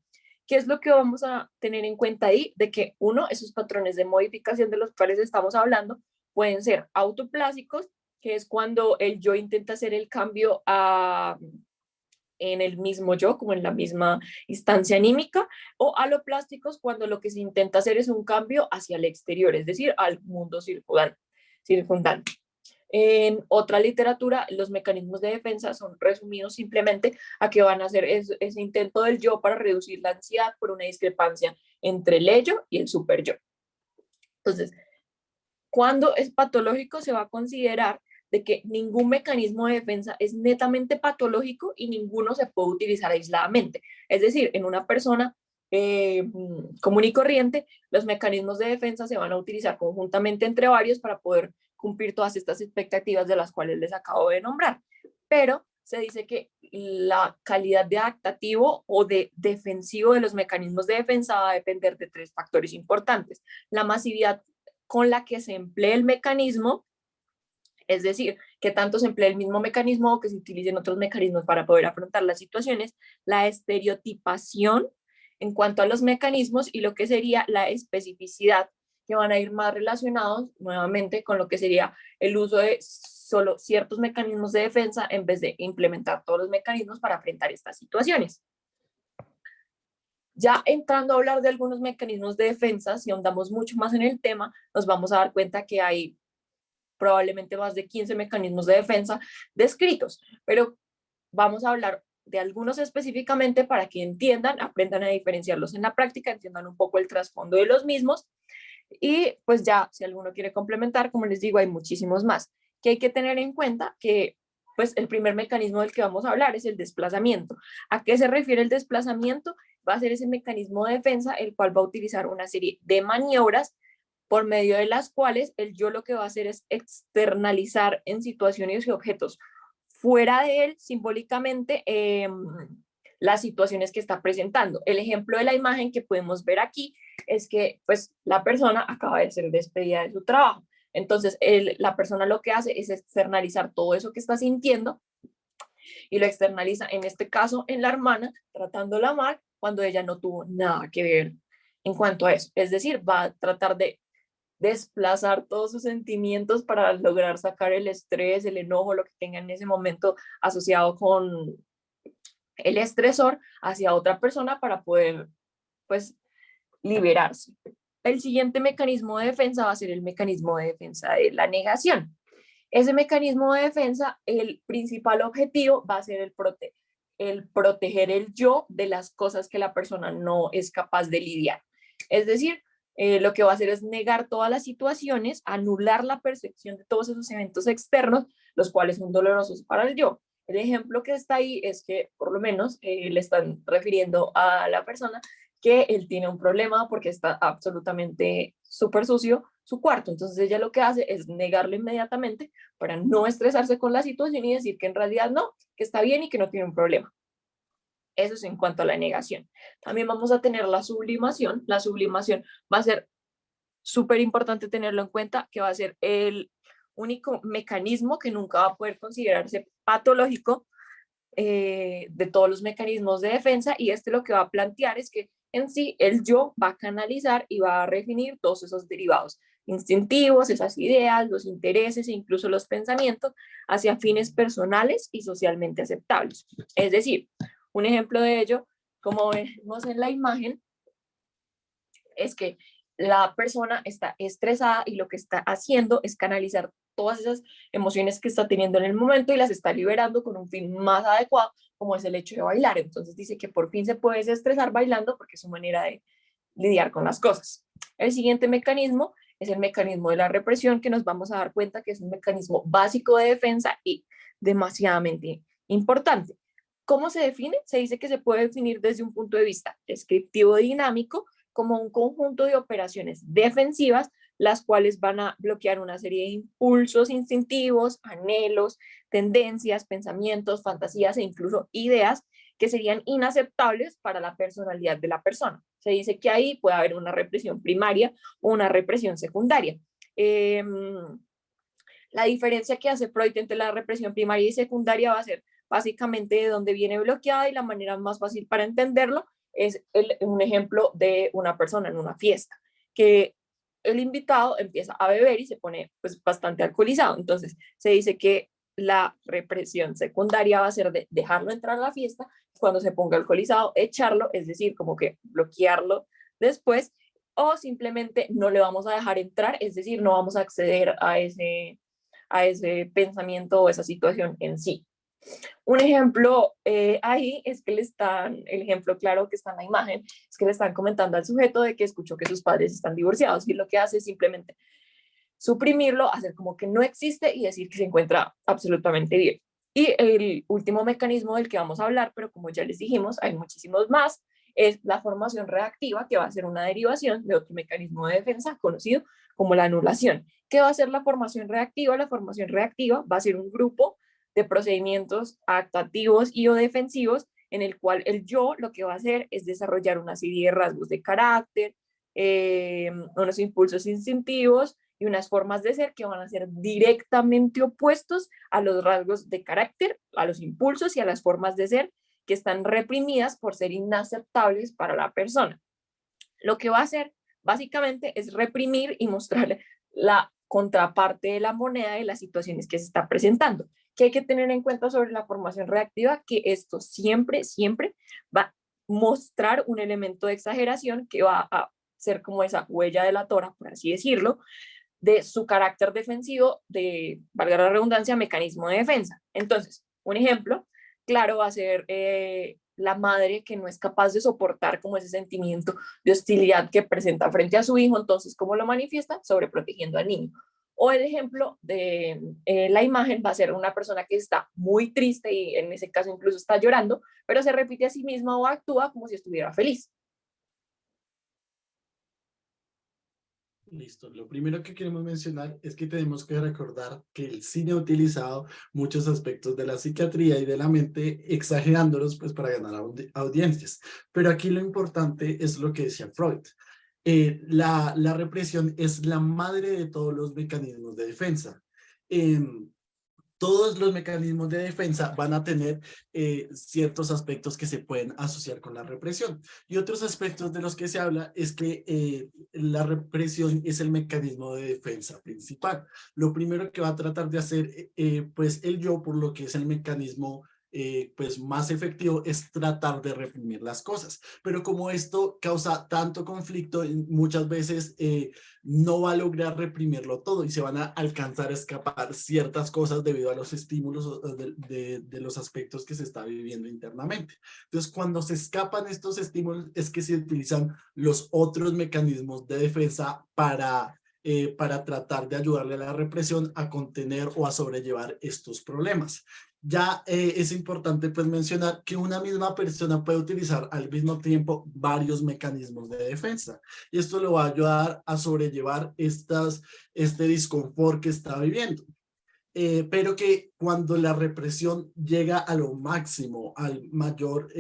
¿Qué es lo que vamos a tener en cuenta ahí? De que uno, esos patrones de modificación de los cuales estamos hablando pueden ser autoplásicos, que es cuando el yo intenta hacer el cambio en el mismo yo, como en la misma instancia anímica, o aloplásticos, cuando lo que se intenta hacer es un cambio hacia el exterior, es decir, al mundo circundante. En otra literatura, los mecanismos de defensa son resumidos simplemente a que van a hacer ese intento del yo para reducir la ansiedad por una discrepancia entre el ello y el superyo. Entonces, cuando es patológico, se va a considerar de que ningún mecanismo de defensa es netamente patológico y ninguno se puede utilizar aisladamente. Es decir, en una persona común y corriente, los mecanismos de defensa se van a utilizar conjuntamente entre varios para poder cumplir todas estas expectativas de las cuales les acabo de nombrar. Pero se dice que la calidad de adaptativo o de defensivo de los mecanismos de defensa va a depender de 3 factores importantes. La masividad con la que se emplee el mecanismo, es decir, que tanto se emplee el mismo mecanismo o que se utilicen otros mecanismos para poder afrontar las situaciones, la estereotipación en cuanto a los mecanismos y lo que sería la especificidad, que van a ir más relacionados nuevamente con lo que sería el uso de solo ciertos mecanismos de defensa en vez de implementar todos los mecanismos para enfrentar estas situaciones. Ya entrando a hablar de algunos mecanismos de defensa, si ahondamos mucho más en el tema, nos vamos a dar cuenta que hay probablemente más de 15 mecanismos de defensa descritos, pero vamos a hablar de algunos específicamente para que entiendan, aprendan a diferenciarlos en la práctica, entiendan un poco el trasfondo de los mismos. Y pues ya, si alguno quiere complementar, como les digo, hay muchísimos más. Que hay que tener en cuenta que pues el primer mecanismo del que vamos a hablar es el desplazamiento. ¿A qué se refiere el desplazamiento? Va a ser ese mecanismo de defensa el cual va a utilizar una serie de maniobras por medio de las cuales el yo lo que va a hacer es externalizar en situaciones y objetos fuera de él simbólicamente las situaciones que está presentando. El ejemplo de la imagen que podemos ver aquí es que pues la persona acaba de ser despedida de su trabajo. Entonces la persona lo que hace es externalizar todo eso que está sintiendo y lo externaliza en este caso en la hermana, tratándola mal cuando ella no tuvo nada que ver en cuanto a eso. Es decir, va a tratar de desplazar todos sus sentimientos para lograr sacar el estrés, el enojo, lo que tenga en ese momento asociado con el estresor hacia otra persona para poder pues liberarse. El siguiente mecanismo de defensa va a ser el mecanismo de defensa de la negación. Ese mecanismo de defensa, el principal objetivo va a ser el proteger el yo de las cosas que la persona no es capaz de lidiar. Es decir, lo que va a hacer es negar todas las situaciones, anular la percepción de todos esos eventos externos, los cuales son dolorosos para el yo. El ejemplo que está ahí es que por lo menos le están refiriendo a la persona que él tiene un problema porque está absolutamente súper sucio su cuarto. Entonces ella lo que hace es negarlo inmediatamente para no estresarse con la situación y decir que en realidad no, que está bien y que no tiene un problema. Eso es en cuanto a la negación. También vamos a tener la sublimación. La sublimación va a ser súper importante tenerlo en cuenta, que va a ser el único mecanismo que nunca va a poder considerarse patológico de todos los mecanismos de defensa, y lo que va a plantear es que en sí, el yo va a canalizar y va a redefinir todos esos derivados instintivos, esas ideas, los intereses e incluso los pensamientos hacia fines personales y socialmente aceptables. Es decir, un ejemplo de ello, como vemos en la imagen, es que la persona está estresada y lo que está haciendo es canalizar todas esas emociones que está teniendo en el momento y las está liberando con un fin más adecuado, como es el hecho de bailar. Entonces dice que por fin se puede desestresar bailando porque es su manera de lidiar con las cosas. El siguiente mecanismo es el mecanismo de la represión, que nos vamos a dar cuenta que es un mecanismo básico de defensa y demasiadamente importante. ¿Cómo se define? Se dice que se puede definir desde un punto de vista descriptivo dinámico como un conjunto de operaciones defensivas, las cuales van a bloquear una serie de impulsos instintivos, anhelos, tendencias, pensamientos, fantasías e incluso ideas que serían inaceptables para la personalidad de la persona. Se dice que ahí puede haber una represión primaria o una represión secundaria. La diferencia que hace Freud entre la represión primaria y secundaria va a ser básicamente de dónde viene bloqueada, y la manera más fácil para entenderlo es un ejemplo de una persona en una fiesta, que el invitado empieza a beber y se pone pues bastante alcoholizado. Entonces se dice que la represión secundaria va a ser de dejarlo entrar a la fiesta, cuando se ponga alcoholizado, echarlo, es decir, como que bloquearlo después, o simplemente no le vamos a dejar entrar, es decir, no vamos a acceder a ese pensamiento o esa situación en sí. Un ejemplo ahí es que el ejemplo claro que está en la imagen, es que le están comentando al sujeto de que escuchó que sus padres están divorciados, y lo que hace es simplemente suprimirlo, hacer como que no existe y decir que se encuentra absolutamente bien. Y el último mecanismo del que vamos a hablar, pero como ya les dijimos, hay muchísimos más, es la formación reactiva, que va a ser una derivación de otro mecanismo de defensa conocido como la anulación. ¿Qué va a ser la formación reactiva? La formación reactiva va a ser un grupo de procedimientos adaptativos y o defensivos en el cual el yo lo que va a hacer es desarrollar una serie de rasgos de carácter, unos impulsos instintivos y unas formas de ser que van a ser directamente opuestos a los rasgos de carácter, a los impulsos y a las formas de ser que están reprimidas por ser inaceptables para la persona. Lo que va a hacer básicamente es reprimir y mostrar la contraparte de la moneda de las situaciones que se está presentando. ¿Qué hay que tener en cuenta sobre la formación reactiva? Que esto siempre va a mostrar un elemento de exageración que va a ser como esa huella de la tora, por así decirlo, de su carácter defensivo, de, valga la redundancia, mecanismo de defensa. Entonces, un ejemplo claro va a ser la madre que no es capaz de soportar como ese sentimiento de hostilidad que presenta frente a su hijo. Entonces, ¿cómo lo manifiesta? Sobreprotegiendo al niño. O el ejemplo de la imagen va a ser una persona que está muy triste y en ese caso incluso está llorando, pero se repite a sí misma o actúa como si estuviera feliz. Listo. Lo primero que queremos mencionar es que tenemos que recordar que el cine ha utilizado muchos aspectos de la psiquiatría y de la mente, exagerándolos pues para ganar audiencias. Pero aquí lo importante es lo que decía Freud. La represión es la madre de todos los mecanismos de defensa. Todos los mecanismos de defensa van a tener ciertos aspectos que se pueden asociar con la represión. Y otros aspectos de los que se habla es que la represión es el mecanismo de defensa principal. Lo primero que va a tratar de hacer pues el yo, por lo que es el mecanismo pues más efectivo, es tratar de reprimir las cosas. Pero como esto causa tanto conflicto, muchas veces no va a lograr reprimirlo todo y se van a alcanzar a escapar ciertas cosas debido a los estímulos de los aspectos que se está viviendo internamente. Entonces, cuando se escapan estos estímulos es que se utilizan los otros mecanismos de defensa para tratar de ayudarle a la represión a contener o a sobrellevar estos problemas. Ya es importante pues mencionar que una misma persona puede utilizar al mismo tiempo varios mecanismos de defensa, y esto le va a ayudar a sobrellevar este disconfort que está viviendo. Pero que cuando la represión llega a lo máximo, al mayor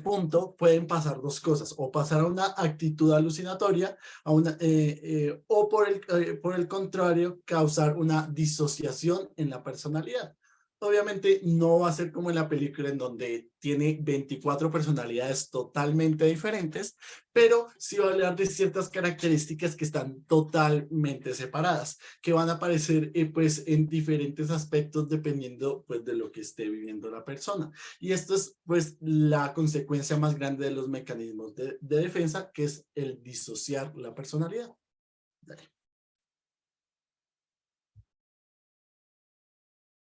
punto, pueden pasar dos cosas: o pasar a una actitud alucinatoria, o por el contrario, causar una disociación en la personalidad. Obviamente no va a ser como en la película en donde tiene 24 personalidades totalmente diferentes, pero sí va a hablar de ciertas características que están totalmente separadas, que van a aparecer pues en diferentes aspectos dependiendo pues de lo que esté viviendo la persona. Y esto es pues la consecuencia más grande de los mecanismos de defensa, que es el disociar la personalidad. Dale.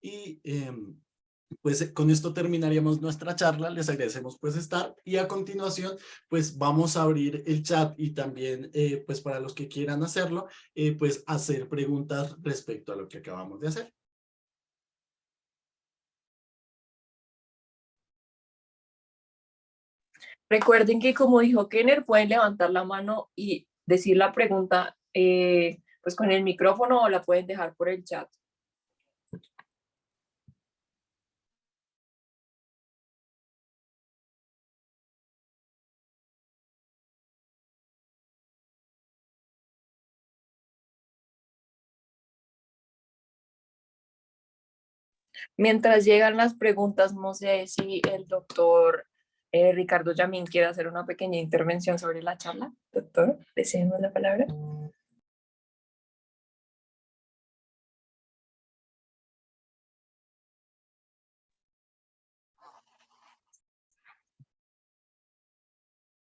Y pues con esto terminaríamos nuestra charla. Les agradecemos pues estar, y a continuación pues vamos a abrir el chat y también pues para los que quieran hacerlo pues hacer preguntas respecto a lo que acabamos de hacer. Recuerden que, como dijo Kenner, pueden levantar la mano y decir la pregunta pues con el micrófono, o la pueden dejar por el chat. Mientras llegan las preguntas, no sé si el doctor Ricardo Yamín quiere hacer una pequeña intervención sobre la charla. Doctor, le cedemos la palabra.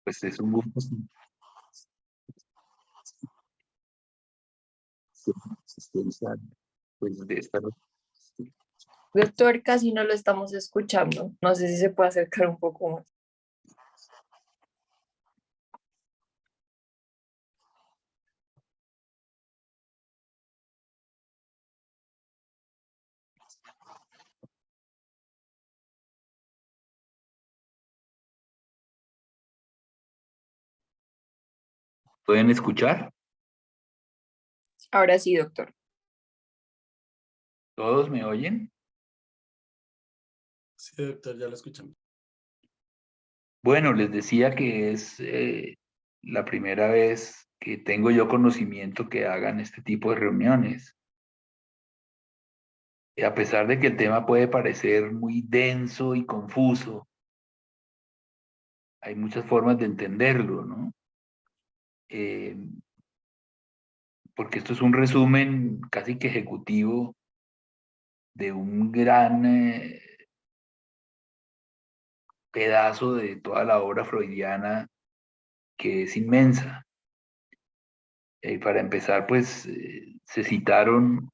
Pues es un gusto existencia pues, de esta. Doctor, casi no lo estamos escuchando. No sé si se puede acercar un poco más. ¿Pueden escuchar? Ahora sí, doctor. ¿Todos me oyen? Sí, doctor, ya lo escuchamos. Bueno, les decía que es la primera vez que tengo yo conocimiento que hagan este tipo de reuniones. Y a pesar de que el tema puede parecer muy denso y confuso, hay muchas formas de entenderlo, ¿no? Porque esto es un resumen casi que ejecutivo de un gran pedazo de toda la obra freudiana, que es inmensa. Para empezar, pues se citaron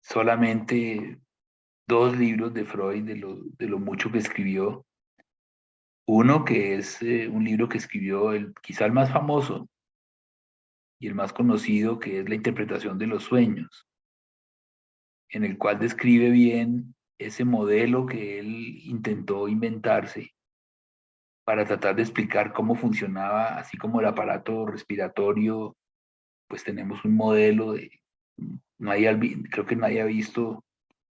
solamente 2 libros de Freud de lo mucho que escribió. Uno que es un libro que escribió quizá el más famoso y el más conocido, que es La interpretación de los sueños, en el cual describe bien ese modelo que él intentó inventarse para tratar de explicar cómo funcionaba, así como el aparato respiratorio. Pues tenemos un modelo de, creo que nadie ha visto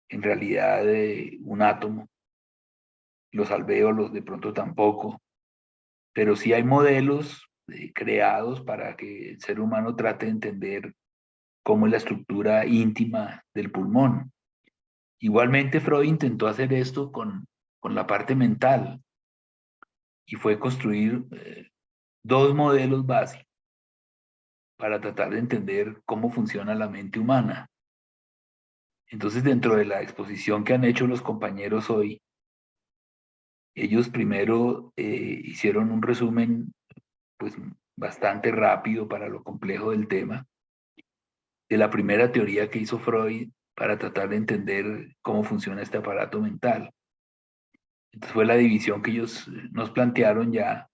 en realidad un átomo, los alvéolos de pronto tampoco, pero sí hay modelos creados para que el ser humano trate de entender cómo es la estructura íntima del pulmón. Igualmente Freud intentó hacer esto con la parte mental, y fue construir 2 modelos básicos para tratar de entender cómo funciona la mente humana. Entonces, dentro de la exposición que han hecho los compañeros hoy, ellos primero hicieron un resumen pues bastante rápido para lo complejo del tema, de la primera teoría que hizo Freud para tratar de entender cómo funciona este aparato mental. Entonces fue la división que ellos nos plantearon ya,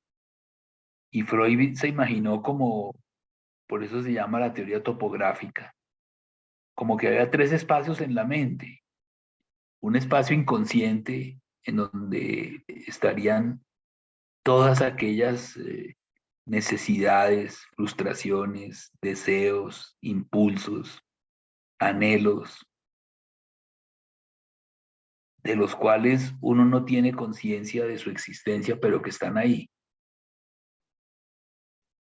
y Freud se imaginó como, por eso se llama la teoría topográfica, como que había 3 espacios en la mente: un espacio inconsciente en donde estarían todas aquellas necesidades, frustraciones, deseos, impulsos, anhelos, de los cuales uno no tiene conciencia de su existencia, pero que están ahí.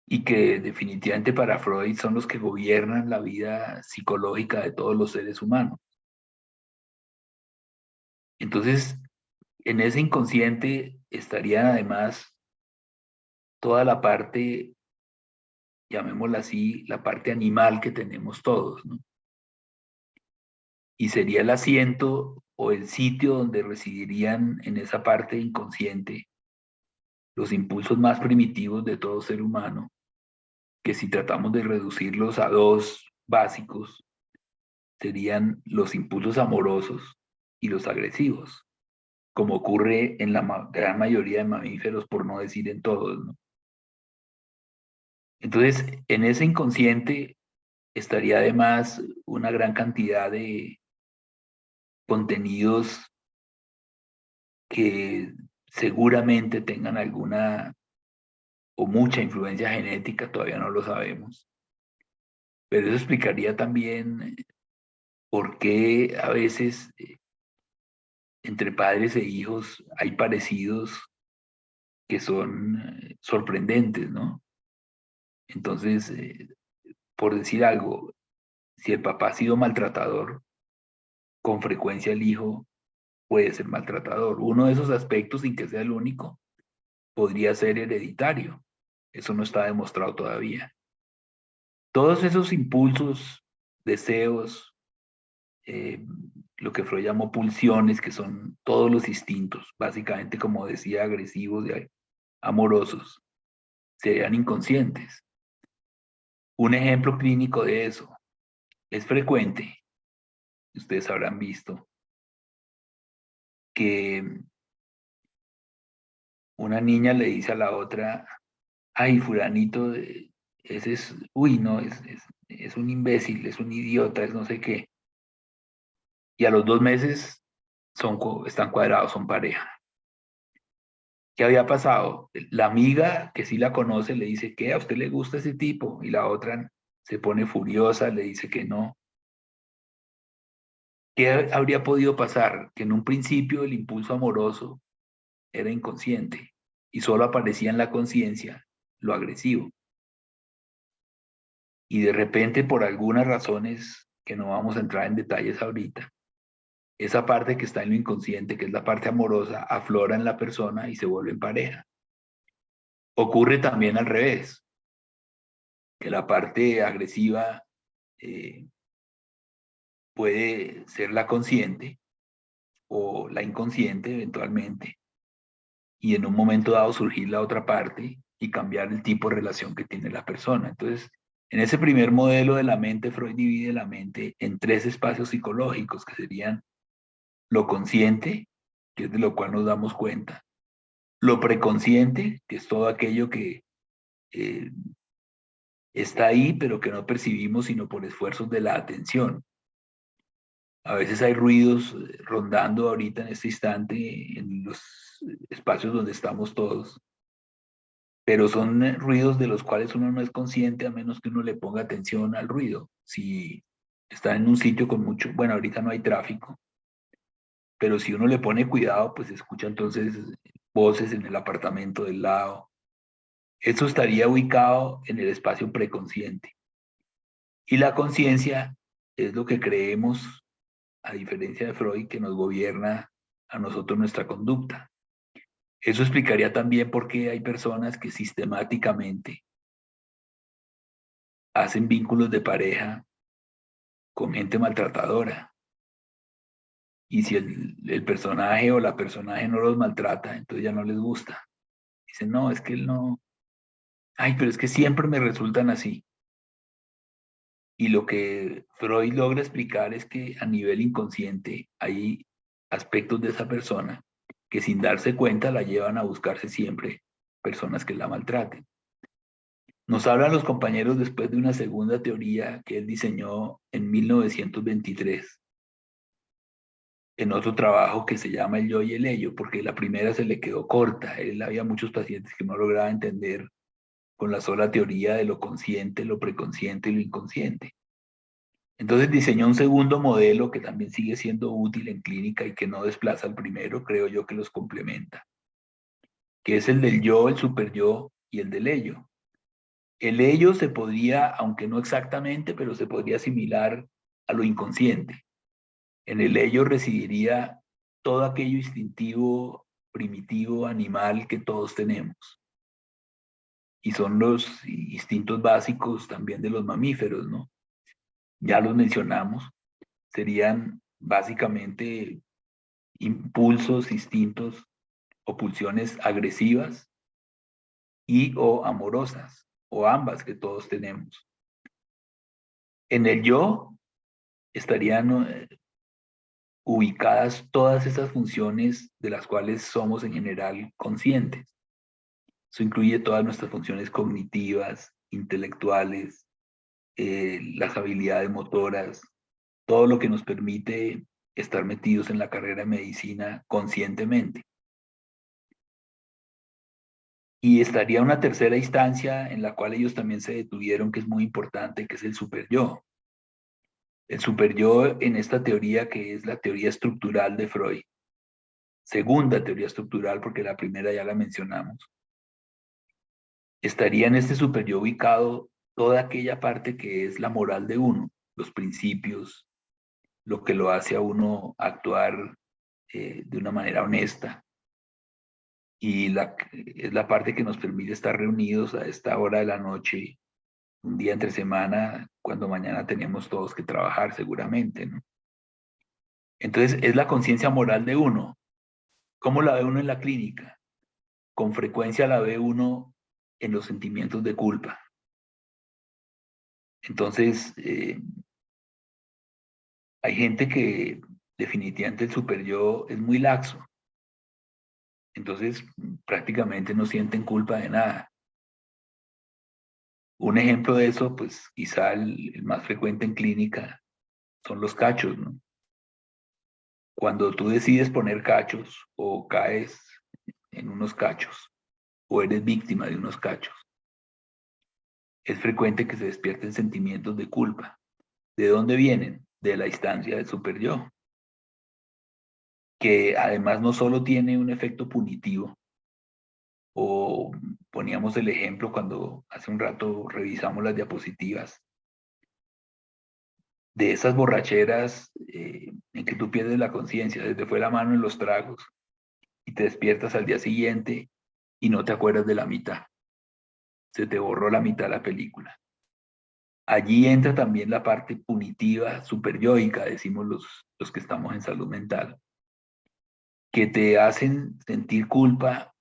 Y que definitivamente para Freud son los que gobiernan la vida psicológica de todos los seres humanos. Entonces, en ese inconsciente estaría además toda la parte, llamémosla así, la parte animal que tenemos todos, ¿no? Y sería el asiento o el sitio donde residirían en esa parte inconsciente los impulsos más primitivos de todo ser humano, que si tratamos de reducirlos a dos básicos, serían los impulsos amorosos y los agresivos, como ocurre en la gran mayoría de mamíferos, por no decir en todos, ¿no? Entonces, en ese inconsciente estaría además una gran cantidad de contenidos que seguramente tengan alguna o mucha influencia genética, todavía no lo sabemos. Pero eso explicaría también por qué a veces entre padres e hijos hay parecidos que son sorprendentes, ¿no? Entonces, por decir algo, si el papá ha sido maltratador, con frecuencia el hijo puede ser maltratador. Uno de esos aspectos, sin que sea el único, podría ser hereditario. Eso no está demostrado todavía. Todos esos impulsos, deseos, lo que Freud llamó pulsiones, que son todos los instintos, básicamente, como decía, agresivos y amorosos, serían inconscientes. Un ejemplo clínico de eso es frecuente, ustedes habrán visto, que una niña le dice a la otra, ay, fulanito, ese es, uy, no, es un imbécil, es un idiota, es no sé qué. Y a los 2 meses están cuadrados, son pareja. ¿Qué había pasado? La amiga que sí la conoce le dice, ¿qué? ¿A usted le gusta ese tipo? Y la otra se pone furiosa, le dice que no. ¿Qué habría podido pasar? Que en un principio el impulso amoroso era inconsciente y solo aparecía en la conciencia lo agresivo. Y de repente, por algunas razones que no vamos a entrar en detalles ahorita, esa parte que está en lo inconsciente, que es la parte amorosa, aflora en la persona y se vuelve en pareja. Ocurre también al revés, que la parte agresiva puede ser la consciente o la inconsciente eventualmente, y en un momento dado surgir la otra parte y cambiar el tipo de relación que tiene la persona. Entonces, en ese primer modelo de la mente, Freud divide la mente en 3 espacios psicológicos, que serían lo consciente, que es de lo cual nos damos cuenta, lo preconsciente, que es todo aquello que está ahí, pero que no percibimos sino por esfuerzos de la atención. A veces hay ruidos rondando ahorita en este instante en los espacios donde estamos todos, pero son ruidos de los cuales uno no es consciente a menos que uno le ponga atención al ruido. Si está en un sitio con mucho, bueno, ahorita no hay tráfico, pero si uno le pone cuidado, pues escucha entonces voces en el apartamento del lado. Eso estaría ubicado en el espacio preconsciente. Y la conciencia es lo que creemos, a diferencia de Freud, que nos gobierna a nosotros nuestra conducta. Eso explicaría también por qué hay personas que sistemáticamente hacen vínculos de pareja con gente maltratadora. Y si el personaje o la personaje no los maltrata, entonces ya no les gusta. Dicen, no, es que él no... Ay, pero es que siempre me resultan así. Y lo que Freud logra explicar es que a nivel inconsciente hay aspectos de esa persona que sin darse cuenta la llevan a buscarse siempre personas que la maltraten. Nos hablan los compañeros después de una segunda teoría que él diseñó en 1923, en otro trabajo que se llama El yo y el ello, porque la primera se le quedó corta. Él había muchos pacientes que no lograban entender con la sola teoría de lo consciente, lo preconsciente y lo inconsciente. Entonces diseñó un segundo modelo que también sigue siendo útil en clínica y que no desplaza al primero, creo yo que los complementa, que es el del yo, el superyo y el del ello. El ello se podría, aunque no exactamente, pero se podría asimilar a lo inconsciente. En el ello residiría todo aquello instintivo, primitivo, animal que todos tenemos. Y son los instintos básicos también de los mamíferos, ¿no? Ya los mencionamos, serían básicamente impulsos, instintos o pulsiones agresivas y o amorosas, o ambas que todos tenemos. En el yo estarían ubicadas todas esas funciones de las cuales somos en general conscientes. Eso incluye todas nuestras funciones cognitivas, intelectuales, las habilidades motoras, todo lo que nos permite estar metidos en la carrera de medicina conscientemente. Y estaría una tercera instancia en la cual ellos también se detuvieron, que es muy importante, que es el superyo. El superyo en esta teoría, que es la teoría estructural de Freud, segunda teoría estructural, porque la primera ya la mencionamos, estaría en este superyo ubicado toda aquella parte que es la moral de uno, los principios, lo que lo hace a uno actuar de una manera honesta. Y es la parte que nos permite estar reunidos a esta hora de la noche, un día entre semana, cuando mañana tenemos todos que trabajar seguramente, ¿no? Entonces, es la conciencia moral de uno. ¿Cómo la ve uno en la clínica? Con frecuencia la ve uno en los sentimientos de culpa. Entonces, hay gente que definitivamente el superyo es muy laxo. Entonces, prácticamente no sienten culpa de nada. Un ejemplo de eso, pues quizá el más frecuente en clínica son los cachos, ¿no? Cuando tú decides poner cachos o caes en unos cachos o eres víctima de unos cachos, es frecuente que se despierten sentimientos de culpa. ¿De dónde vienen? De la instancia del superyo, que además no solo tiene un efecto punitivo, o poníamos el ejemplo cuando hace un rato revisamos las diapositivas, de esas borracheras en que tú pierdes la conciencia, desde fue la mano en los tragos, y te despiertas al día siguiente y no te acuerdas de la mitad. Se te borró la mitad de la película. Allí entra también la parte punitiva, superyoica, decimos los que estamos en salud mental, que te hacen sentir culpa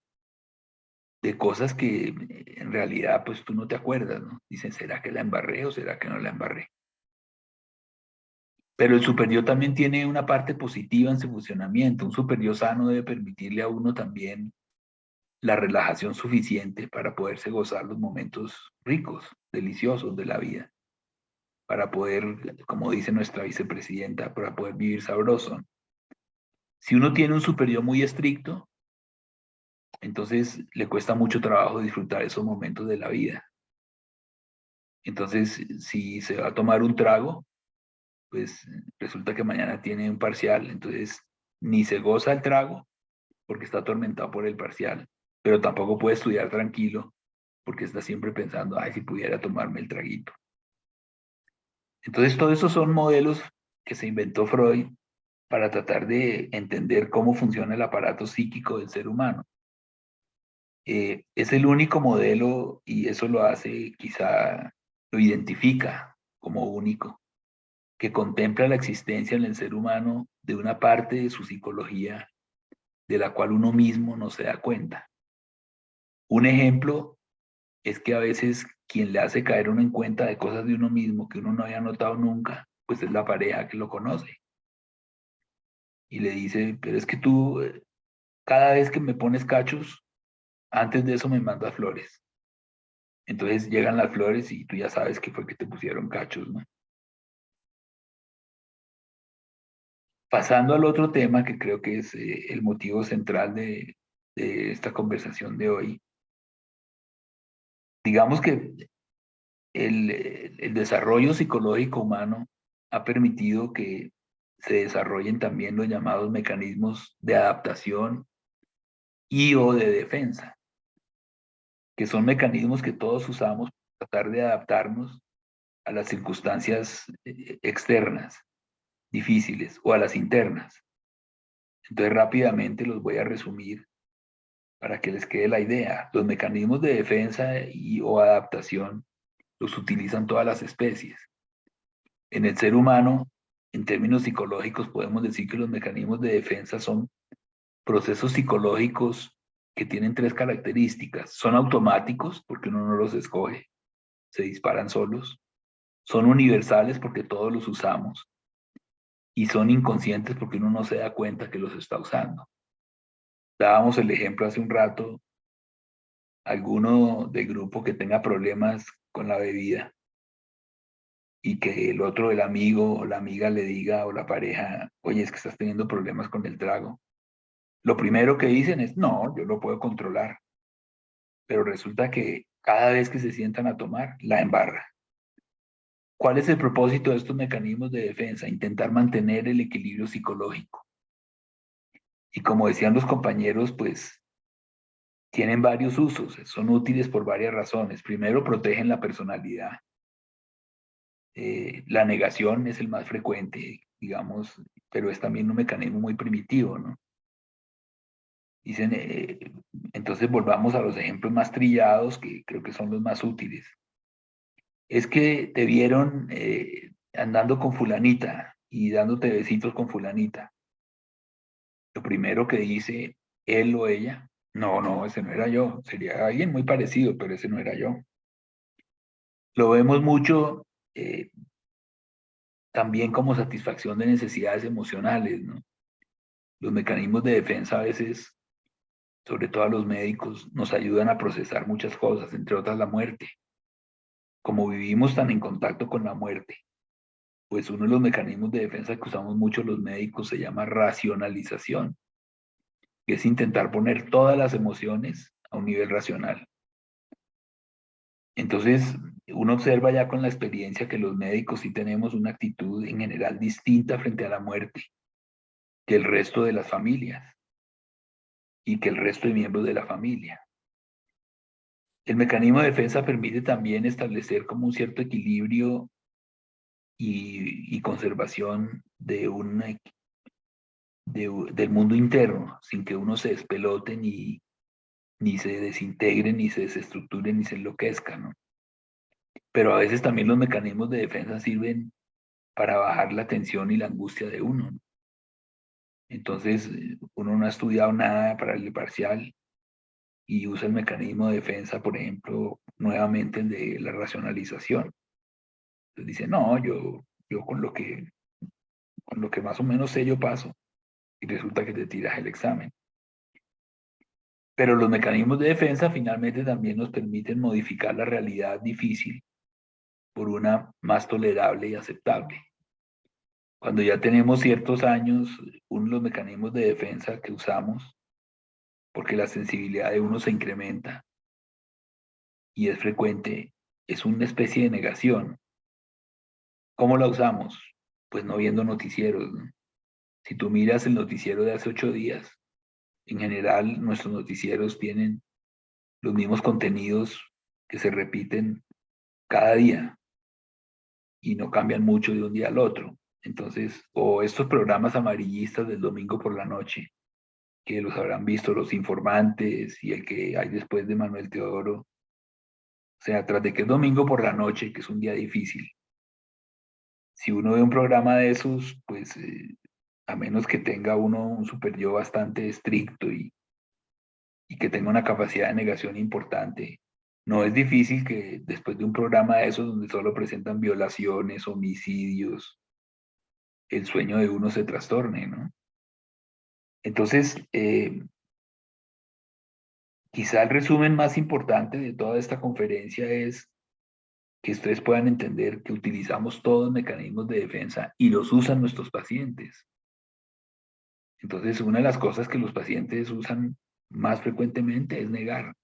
de cosas que en realidad pues tú no te acuerdas, ¿no? Dicen, ¿será que la embarré o será que no la embarré? Pero el superyo también tiene una parte positiva en su funcionamiento. Un superyo sano debe permitirle a uno también la relajación suficiente para poderse gozar los momentos ricos, deliciosos de la vida, para poder, como dice nuestra vicepresidenta, para poder vivir sabroso. Si uno tiene un superyo muy estricto, entonces le cuesta mucho trabajo disfrutar esos momentos de la vida. Entonces, si se va a tomar un trago, pues resulta que mañana tiene un parcial, entonces ni se goza el trago porque está atormentado por el parcial, pero tampoco puede estudiar tranquilo porque está siempre pensando, ay, si pudiera tomarme el traguito. Entonces, todos esos son modelos que se inventó Freud para tratar de entender cómo funciona el aparato psíquico del ser humano. Es el único modelo, y eso lo hace, quizá lo identifica como único, que contempla la existencia en el ser humano de una parte de su psicología de la cual uno mismo no se da cuenta. Un ejemplo es que a veces quien le hace caer uno en cuenta de cosas de uno mismo que uno no había notado nunca, pues es la pareja que lo conoce. Y le dice, pero es que tú, cada vez que me pones cachos, antes de eso me mandas flores. Entonces llegan las flores y tú ya sabes que fue que te pusieron cachos, ¿no? Pasando al otro tema que creo que es el motivo central de esta conversación de hoy. Digamos que el desarrollo psicológico humano ha permitido que se desarrollen también los llamados mecanismos de adaptación y o de defensa, que son mecanismos que todos usamos para tratar de adaptarnos a las circunstancias externas, difíciles, o a las internas. Entonces rápidamente los voy a resumir para que les quede la idea. Los mecanismos de defensa o adaptación los utilizan todas las especies. En el ser humano, en términos psicológicos, podemos decir que los mecanismos de defensa son procesos psicológicos que tienen 3 características. Son automáticos, porque uno no los escoge, se disparan solos. Son universales, porque todos los usamos. Y son inconscientes, porque uno no se da cuenta que los está usando. Dábamos el ejemplo hace un rato, alguno del grupo que tenga problemas con la bebida y que el otro, el amigo o la amiga le diga, o la pareja, oye, es que estás teniendo problemas con el trago. Lo primero que dicen es, no, yo lo puedo controlar. Pero resulta que cada vez que se sientan a tomar, la embarra. ¿Cuál es el propósito de estos mecanismos de defensa? Intentar mantener el equilibrio psicológico. Y como decían los compañeros, pues tienen varios usos, son útiles por varias razones. Primero, protegen la personalidad. La negación es el más frecuente, digamos, pero es también un mecanismo muy primitivo, ¿no? Dicen, entonces volvamos a los ejemplos más trillados, que creo que son los más útiles. Es que te vieron andando con fulanita y dándote besitos con fulanita. Lo primero que dice él o ella, no, ese no era yo, sería alguien muy parecido, pero ese no era yo. Lo vemos mucho también como satisfacción de necesidades emocionales, ¿no? Los mecanismos de defensa a veces, sobre todo a los médicos, nos ayudan a procesar muchas cosas, entre otras la muerte. Como vivimos tan en contacto con la muerte, pues uno de los mecanismos de defensa que usamos mucho los médicos se llama racionalización, que es intentar poner todas las emociones a un nivel racional. Entonces, uno observa ya con la experiencia que los médicos sí tenemos una actitud en general distinta frente a la muerte que el resto de las familias y que el resto de miembros de la familia. El mecanismo de defensa permite también establecer como un cierto equilibrio y conservación del mundo interno, sin que uno se despelote ni se desintegre, ni se desestructure, ni se enloquezca, ¿no? Pero a veces también los mecanismos de defensa sirven para bajar la tensión y la angustia de uno, ¿no? Entonces, uno no ha estudiado nada para el parcial y usa el mecanismo de defensa, por ejemplo, nuevamente el de la racionalización. Entonces dice, no, yo con lo que más o menos sé yo paso, y resulta que te tiras el examen. Pero los mecanismos de defensa finalmente también nos permiten modificar la realidad difícil por una más tolerable y aceptable. Cuando ya tenemos ciertos años, uno de los mecanismos de defensa que usamos, porque la sensibilidad de uno se incrementa y es frecuente, es una especie de negación. ¿Cómo la usamos? Pues no viendo noticieros, ¿no? Si tú miras el noticiero de hace 8 días, en general nuestros noticieros tienen los mismos contenidos que se repiten cada día y no cambian mucho de un día al otro. Entonces, o estos programas amarillistas del domingo por la noche, que los habrán visto Los Informantes y el que hay después de Manuel Teodoro. O sea, tras de que es domingo por la noche, que es un día difícil, si uno ve un programa de esos, pues a menos que tenga uno un super yo bastante estricto y que tenga una capacidad de negación importante, no es difícil que después de un programa de esos donde solo presentan violaciones, homicidios, el sueño de uno se trastorne, ¿no? Entonces, quizá el resumen más importante de toda esta conferencia es que ustedes puedan entender que utilizamos todos mecanismos de defensa y los usan nuestros pacientes. Entonces, una de las cosas que los pacientes usan más frecuentemente es negar.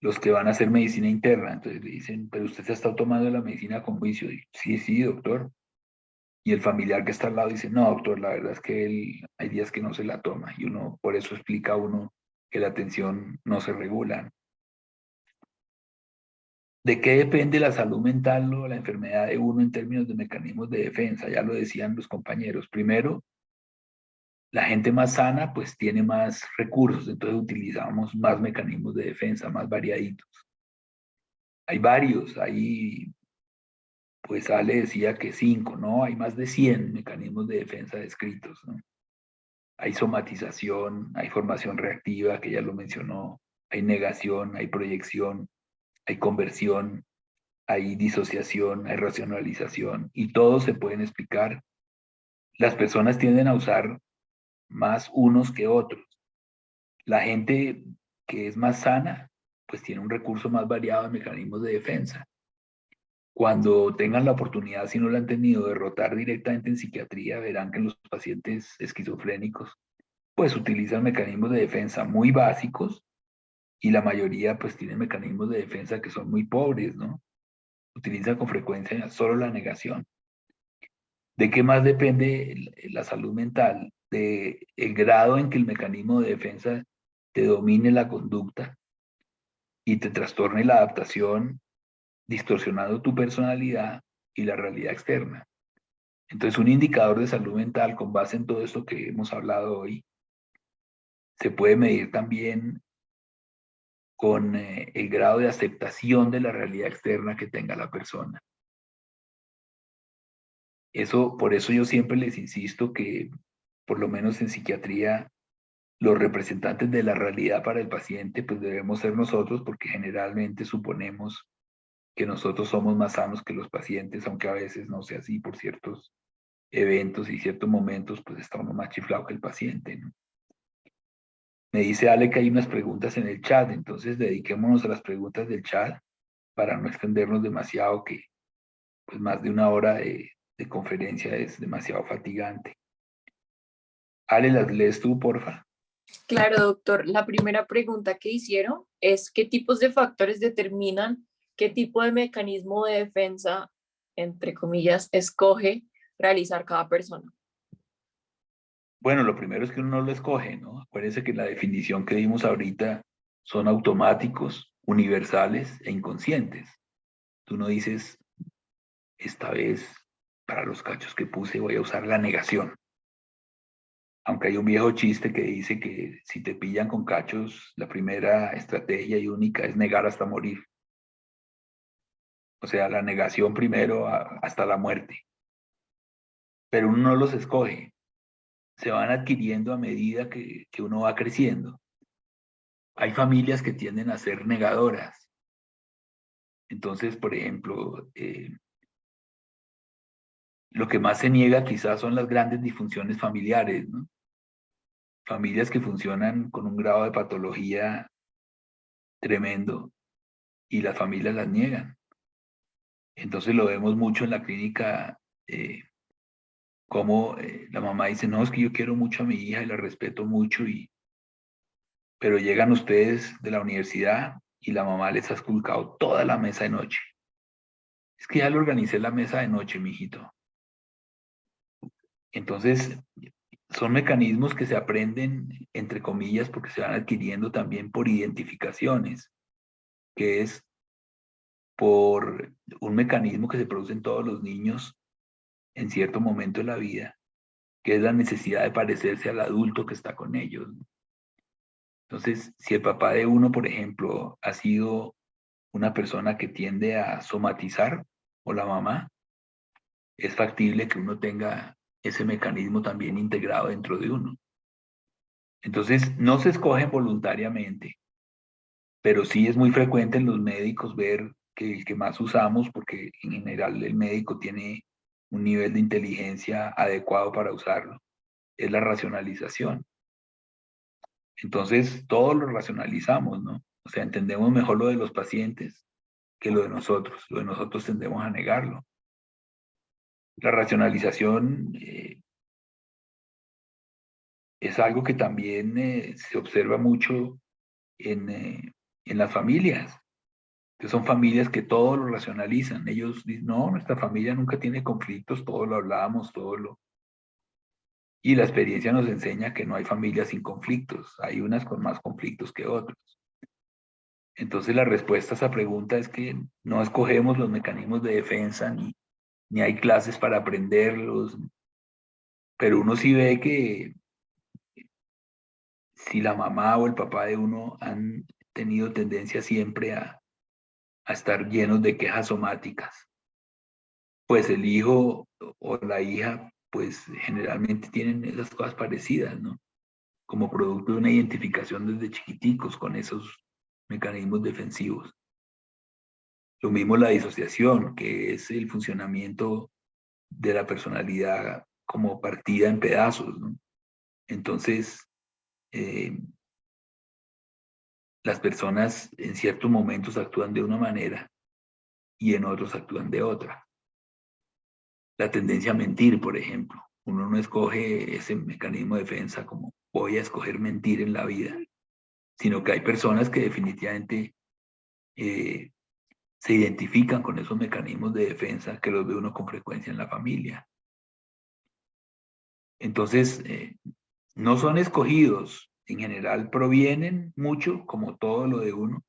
Los que van a hacer medicina interna, entonces le dicen, pero usted se ha estado tomando la medicina con juicio. Y, sí, doctor. Y el familiar que está al lado dice, no, doctor, la verdad es que él hay días que no se la toma. Y uno, por eso explica a uno que la atención no se regula. ¿De qué depende la salud mental o la enfermedad de uno en términos de mecanismos de defensa? Ya lo decían los compañeros. Primero, La gente más sana pues tiene más recursos, entonces utilizamos más mecanismos de defensa, más variaditos. Hay varios, pues Ale decía que 5, ¿no? Hay más de 100 mecanismos de defensa descritos, ¿no? Hay somatización, hay formación reactiva, que ya lo mencionó, hay negación, hay proyección, hay conversión, hay disociación, hay racionalización, y todos se pueden explicar. Las personas tienden a usar más unos que otros. La gente que es más sana, pues tiene un recurso más variado de mecanismos de defensa. Cuando tengan la oportunidad, si no la han tenido, de rotar directamente en psiquiatría, verán que los pacientes esquizofrénicos pues utilizan mecanismos de defensa muy básicos y la mayoría pues tienen mecanismos de defensa que son muy pobres, ¿no? Utilizan con frecuencia solo la negación. ¿De qué más depende la salud mental? De el grado en que el mecanismo de defensa te domine la conducta y te trastorne la adaptación, distorsionando tu personalidad y la realidad externa. Entonces, un indicador de salud mental con base en todo esto que hemos hablado hoy, se puede medir también con el grado de aceptación de la realidad externa que tenga la persona. Por eso yo siempre les insisto que, por lo menos en psiquiatría, los representantes de la realidad para el paciente, pues debemos ser nosotros, porque generalmente suponemos que nosotros somos más sanos que los pacientes, aunque a veces no sea así por ciertos eventos y ciertos momentos, pues está uno más chiflado que el paciente, ¿no? Me dice Ale que hay unas preguntas en el chat, entonces dediquémonos a las preguntas del chat para no extendernos demasiado, que pues más de una hora de conferencia es demasiado fatigante. Ale, ¿las lees tú, porfa? Claro, doctor. La primera pregunta que hicieron es ¿qué tipos de factores determinan qué tipo de mecanismo de defensa, entre comillas, escoge realizar cada persona? Bueno, lo primero es que uno no lo escoge, ¿no? Acuérdense que la definición que dimos ahorita son automáticos, universales e inconscientes. Tú no dices, esta vez, para los cachos que puse, voy a usar la negación. Aunque hay un viejo chiste que dice que si te pillan con cachos, la primera estrategia y única es negar hasta morir. O sea, la negación primero hasta la muerte. Pero uno no los escoge. Se van adquiriendo a medida que uno va creciendo. Hay familias que tienden a ser negadoras. Entonces, por ejemplo, lo que más se niega quizás son las grandes disfunciones familiares, ¿no? Familias que funcionan con un grado de patología tremendo y las familias las niegan. Entonces lo vemos mucho en la clínica, como la mamá dice, no, es que yo quiero mucho a mi hija y la respeto mucho, pero llegan ustedes de la universidad y la mamá les ha esculcado toda la mesa de noche. Es que ya le organicé la mesa de noche, mijito. Entonces, son mecanismos que se aprenden, entre comillas, porque se van adquiriendo también por identificaciones, que es por un mecanismo que se produce en todos los niños en cierto momento de la vida, que es la necesidad de parecerse al adulto que está con ellos. Entonces, si el papá de uno, por ejemplo, ha sido una persona que tiende a somatizar, o la mamá, es factible que uno tenga ese mecanismo también integrado dentro de uno. Entonces, no se escogen voluntariamente, pero sí es muy frecuente en los médicos ver que el que más usamos, porque en general el médico tiene un nivel de inteligencia adecuado para usarlo, es la racionalización. Entonces, todo lo racionalizamos, ¿no? O sea, entendemos mejor lo de los pacientes que lo de nosotros. Lo de nosotros tendemos a negarlo. La racionalización es algo que también se observa mucho en las familias. Que son familias que todo lo racionalizan. Ellos dicen, no, nuestra familia nunca tiene conflictos, todo lo hablamos, todo lo... Y la experiencia nos enseña que no hay familias sin conflictos, hay unas con más conflictos que otras. Entonces la respuesta a esa pregunta es que no escogemos los mecanismos de defensa, ni hay clases para aprenderlos, pero uno sí ve que si la mamá o el papá de uno han tenido tendencia siempre a estar llenos de quejas somáticas, pues el hijo o la hija, pues generalmente tienen esas cosas parecidas, ¿no? Como producto de una identificación desde chiquiticos con esos mecanismos defensivos. Lo mismo la disociación, que es el funcionamiento de la personalidad como partida en pedazos, ¿no? Entonces, las personas en ciertos momentos actúan de una manera y en otros actúan de otra. La tendencia a mentir, por ejemplo. Uno no escoge ese mecanismo de defensa como voy a escoger mentir en la vida, sino que hay personas que definitivamente se identifican con esos mecanismos de defensa que los ve uno con frecuencia en la familia. Entonces, no son escogidos, en general provienen mucho, como todo lo de uno,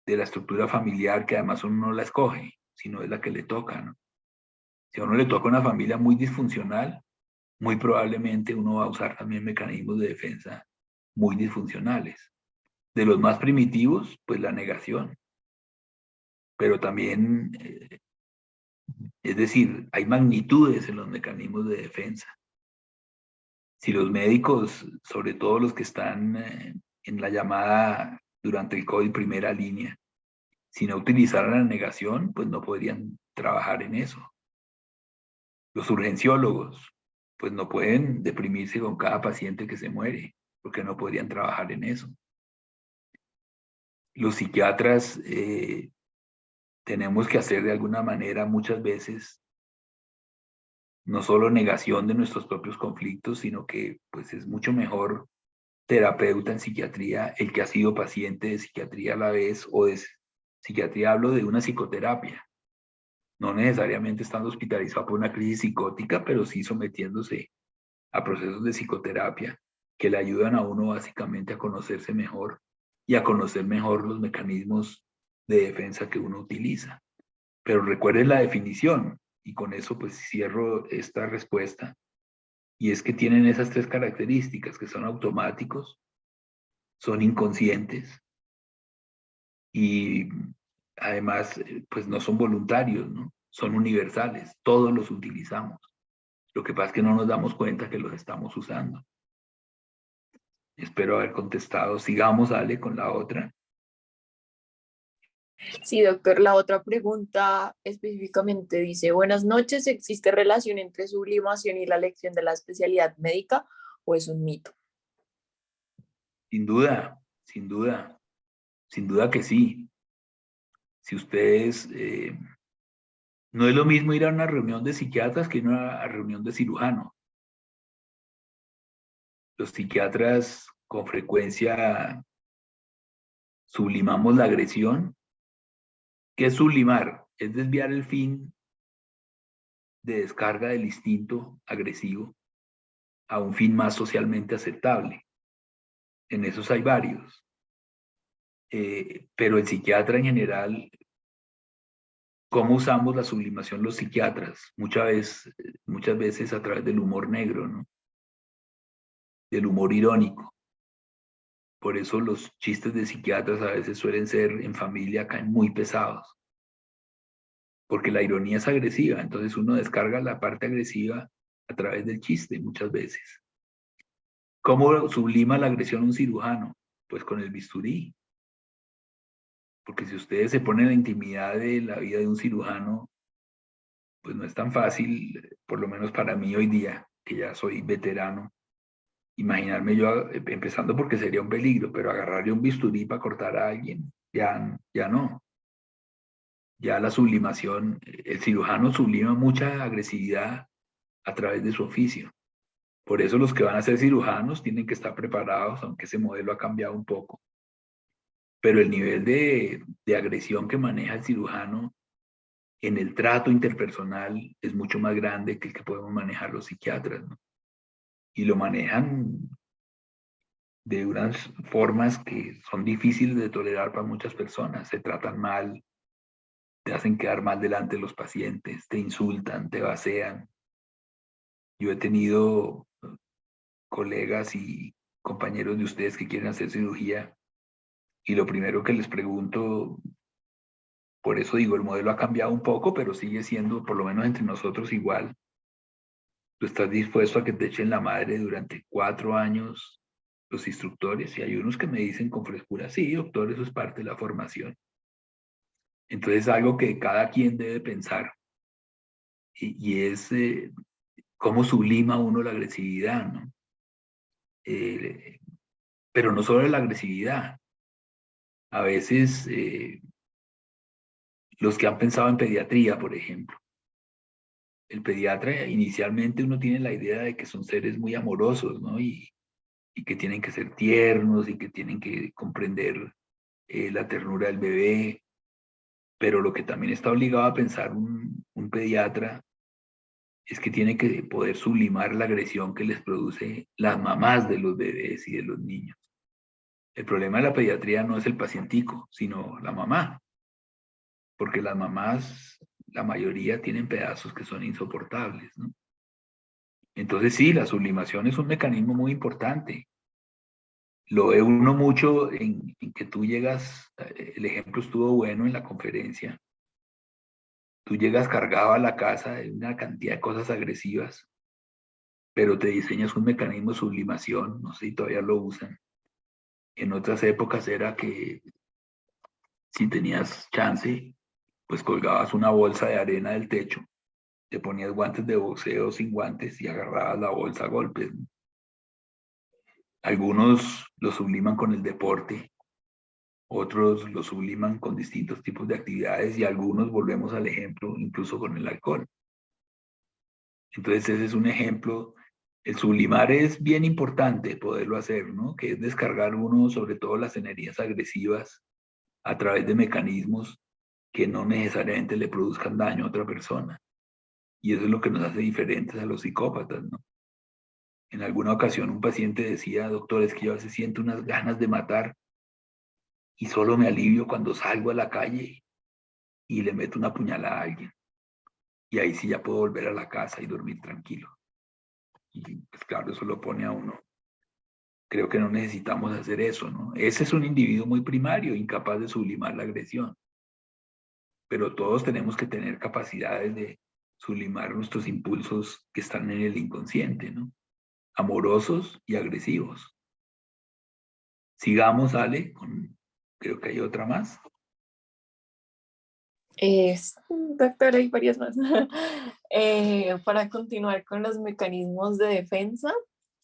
de la estructura familiar, que además uno no la escoge, sino es la que le toca, ¿no? Si a uno le toca una familia muy disfuncional, muy probablemente uno va a usar también mecanismos de defensa muy disfuncionales. De los más primitivos, pues la negación. Pero también, es decir, hay magnitudes en los mecanismos de defensa. Si los médicos, sobre todo los que están en la llamada durante el COVID primera línea, si no utilizaran la negación, pues no podrían trabajar en eso. Los urgenciólogos, pues no pueden deprimirse con cada paciente que se muere, porque no podrían trabajar en eso. Los psiquiatras tenemos que hacer de alguna manera muchas veces no solo negación de nuestros propios conflictos, sino que pues es mucho mejor terapeuta en psiquiatría el que ha sido paciente de psiquiatría a la vez, o de psiquiatría hablo de una psicoterapia, no necesariamente estando hospitalizado por una crisis psicótica, pero sí sometiéndose a procesos de psicoterapia que le ayudan a uno básicamente a conocerse mejor y a conocer mejor los mecanismos de defensa que uno utiliza. Pero recuerden la definición, y con eso pues cierro esta respuesta, y es que tienen esas tres características, que son automáticos, son inconscientes y además pues no son voluntarios, ¿no? Son universales, todos los utilizamos. Lo que pasa es que no nos damos cuenta que los estamos usando. Espero haber contestado. Sigamos, Ale, con la otra. Sí, doctor, la otra pregunta específicamente dice, buenas noches, ¿existe relación entre sublimación y la elección de la especialidad médica o es un mito? Sin duda, sin duda, sin duda que sí. Si ustedes, no es lo mismo ir a una reunión de psiquiatras que ir a una reunión de cirujanos. Los psiquiatras con frecuencia sublimamos la agresión. ¿Qué es sublimar? Es desviar el fin de descarga del instinto agresivo a un fin más socialmente aceptable. En esos hay varios. Pero el psiquiatra en general, ¿cómo usamos la sublimación los psiquiatras? Muchas veces a través del humor negro, ¿no? Del humor irónico. Por eso los chistes de psiquiatras a veces suelen ser en familia, caen muy pesados. Porque la ironía es agresiva, entonces uno descarga la parte agresiva a través del chiste muchas veces. ¿Cómo sublima la agresión un cirujano? Pues con el bisturí. Porque si ustedes se ponen en la intimidad de la vida de un cirujano, pues no es tan fácil, por lo menos para mí hoy día, que ya soy veterano, imaginarme yo, empezando porque sería un peligro, pero agarrarle un bisturí para cortar a alguien, ya no. Ya la sublimación, el cirujano sublima mucha agresividad a través de su oficio. Por eso los que van a ser cirujanos tienen que estar preparados, aunque ese modelo ha cambiado un poco. Pero el nivel de agresión que maneja el cirujano en el trato interpersonal es mucho más grande que el que podemos manejar los psiquiatras, ¿no? Y lo manejan de unas formas que son difíciles de tolerar para muchas personas. Se tratan mal, te hacen quedar mal delante de los pacientes, te insultan, te vacían. Yo he tenido colegas y compañeros de ustedes que quieren hacer cirugía, y lo primero que les pregunto, por eso digo, el modelo ha cambiado un poco, pero sigue siendo, por lo menos entre nosotros, igual. ¿Tú estás dispuesto a que te echen la madre durante 4 años los instructores? Y hay unos que me dicen con frescura, sí, doctor, eso es parte de la formación. Entonces, algo que cada quien debe pensar, y es cómo sublima uno la agresividad, ¿no? Pero no solo la agresividad. A veces, los que han pensado en pediatría, por ejemplo, el pediatra inicialmente uno tiene la idea de que son seres muy amorosos, ¿no? Y que tienen que ser tiernos y que tienen que comprender la ternura del bebé, pero lo que también está obligado a pensar un pediatra es que tiene que poder sublimar la agresión que les produce las mamás de los bebés y de los niños. El problema de la pediatría no es el pacientico, sino la mamá, porque las mamás, la mayoría tienen pedazos que son insoportables, ¿no? Entonces sí, la sublimación es un mecanismo muy importante. Lo ve uno mucho en que tú llegas, el ejemplo estuvo bueno en la conferencia, tú llegas cargado a la casa de una cantidad de cosas agresivas, pero te diseñas un mecanismo de sublimación, no sé si todavía lo usan. En otras épocas era que si tenías chance, pues colgabas una bolsa de arena del techo, te ponías guantes de boxeo sin guantes y agarrabas la bolsa a golpes, ¿no? Algunos lo subliman con el deporte, otros lo subliman con distintos tipos de actividades y algunos volvemos al ejemplo incluso con el alcohol. Entonces ese es un ejemplo. El sublimar es bien importante poderlo hacer, ¿no? Que es descargar uno sobre todo las energías agresivas a través de mecanismos que no necesariamente le produzcan daño a otra persona. Y eso es lo que nos hace diferentes a los psicópatas, ¿no? En alguna ocasión un paciente decía, doctor, es que yo a veces siento unas ganas de matar y solo me alivio cuando salgo a la calle y le meto una puñalada a alguien. Y ahí sí ya puedo volver a la casa y dormir tranquilo. Y pues claro, eso lo pone a uno. Creo que no necesitamos hacer eso, ¿no? Ese es un individuo muy primario, incapaz de sublimar la agresión. Pero todos tenemos que tener capacidades de sublimar nuestros impulsos que están en el inconsciente, ¿no? Amorosos y agresivos. Sigamos, Ale, creo que hay otra más. Doctora, hay varias más. Para continuar con los mecanismos de defensa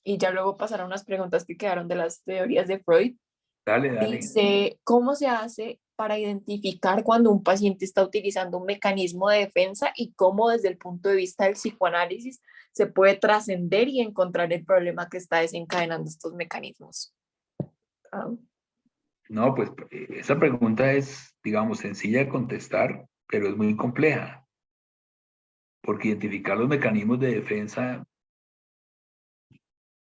y ya luego pasar a unas preguntas que quedaron de las teorías de Freud. Dale. Dice, ¿cómo se hace para identificar cuando un paciente está utilizando un mecanismo de defensa y cómo desde el punto de vista del psicoanálisis se puede trascender y encontrar el problema que está desencadenando estos mecanismos? No, pues esa pregunta es, digamos, sencilla de contestar, pero es muy compleja. Porque identificar los mecanismos de defensa,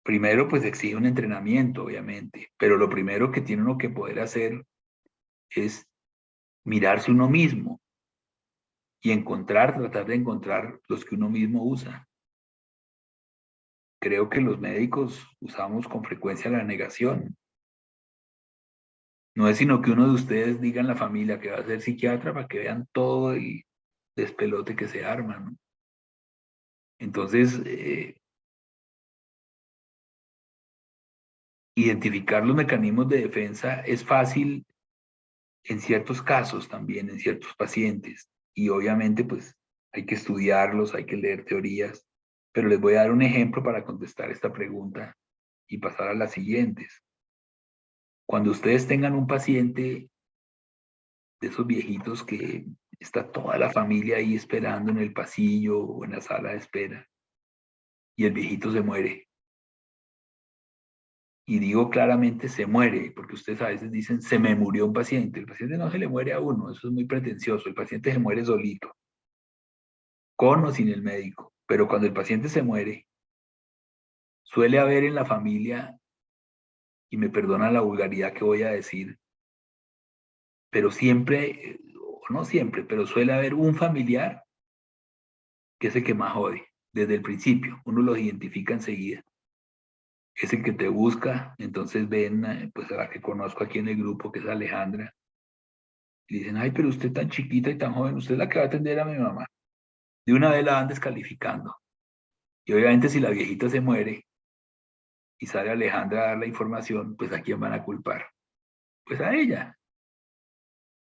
primero, pues exige un entrenamiento, obviamente. Pero lo primero que tiene uno que poder hacer es mirarse uno mismo y tratar de encontrar los que uno mismo usa. Creo que los médicos usamos con frecuencia la negación. No es sino que uno de ustedes diga en la familia que va a ser psiquiatra para que vean todo el despelote que se arma, ¿no? Entonces, identificar los mecanismos de defensa es fácil en ciertos casos también, en ciertos pacientes. Y obviamente, pues, hay que estudiarlos, hay que leer teorías. Pero les voy a dar un ejemplo para contestar esta pregunta y pasar a las siguientes. Cuando ustedes tengan un paciente de esos viejitos que está toda la familia ahí esperando en el pasillo o en la sala de espera, y el viejito se muere. Y digo claramente se muere, porque ustedes a veces dicen se me murió un paciente. El paciente no se le muere a uno, eso es muy pretencioso. El paciente se muere solito, con o sin el médico. Pero cuando el paciente se muere, suele haber en la familia, y me perdona la vulgaridad que voy a decir, pero siempre, o no siempre, pero suele haber un familiar que es el que más jode, desde el principio, uno los identifica enseguida. es el que te busca. Entonces ven, pues a la que conozco aquí en el grupo, que es Alejandra, y dicen, ay, pero usted tan chiquita y tan joven, usted es la que va a atender a mi mamá. De una vez la van descalificando. Y obviamente si la viejita se muere y sale Alejandra a dar la información, pues ¿a quién van a culpar? Pues a ella.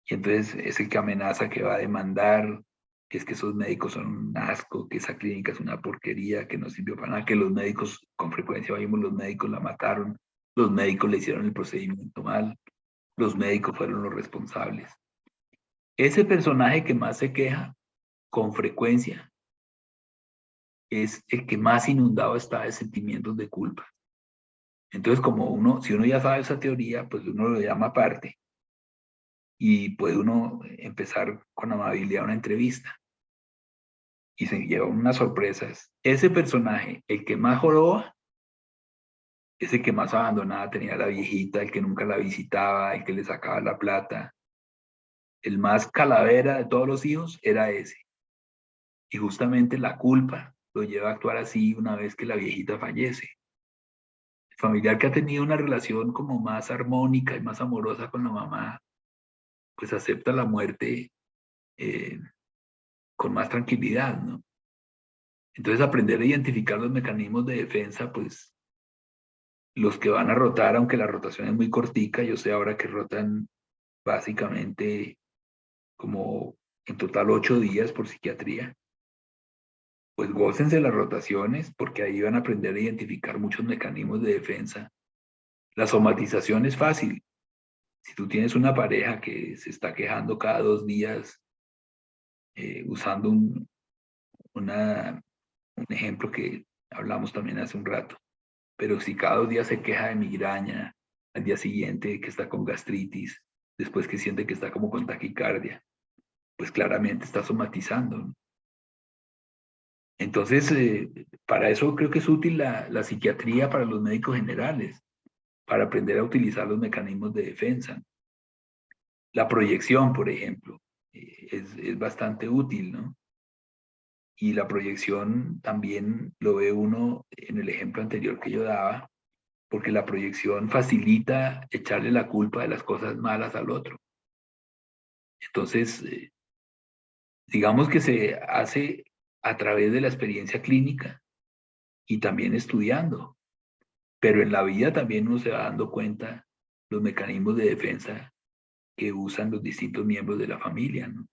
Y entonces es el que amenaza que va a demandar, que es que esos médicos son un asco, que esa clínica es una porquería, que no sirvió para nada, que los médicos, con frecuencia oímos, los médicos la mataron, los médicos le hicieron el procedimiento mal, los médicos fueron los responsables. Ese personaje que más se queja, con frecuencia, es el que más inundado está de sentimientos de culpa. Entonces, si uno ya sabe esa teoría, pues uno lo llama aparte y puede uno empezar con amabilidad una entrevista. Y se lleva unas sorpresas. Ese personaje, el que más joroba, es el que más abandonada tenía a la viejita, el que nunca la visitaba, el que le sacaba la plata. El más calavera de todos los hijos era ese. Y justamente la culpa lo lleva a actuar así una vez que la viejita fallece. El familiar que ha tenido una relación como más armónica y más amorosa con la mamá, pues acepta la muerte con más tranquilidad, ¿no? Entonces aprender a identificar los mecanismos de defensa, pues los que van a rotar, aunque la rotación es muy cortica, yo sé ahora que rotan básicamente como en total 8 días por psiquiatría, pues gócense las rotaciones porque ahí van a aprender a identificar muchos mecanismos de defensa. La somatización es fácil. Si tú tienes una pareja que se está quejando cada 2 días, usando un ejemplo que hablamos también hace un rato, pero si cada 2 días se queja de migraña, al día siguiente que está con gastritis, después que siente que está como con taquicardia, pues claramente está somatizando, ¿no? Entonces, para eso creo que es útil la psiquiatría para los médicos generales, para aprender a utilizar los mecanismos de defensa. La proyección, por ejemplo, es bastante útil, ¿no? Y la proyección también lo ve uno en el ejemplo anterior que yo daba, porque la proyección facilita echarle la culpa de las cosas malas al otro. Entonces, digamos que se hace a través de la experiencia clínica y también estudiando, pero en la vida también uno se va dando cuenta los mecanismos de defensa que usan los distintos miembros de la familia, ¿no?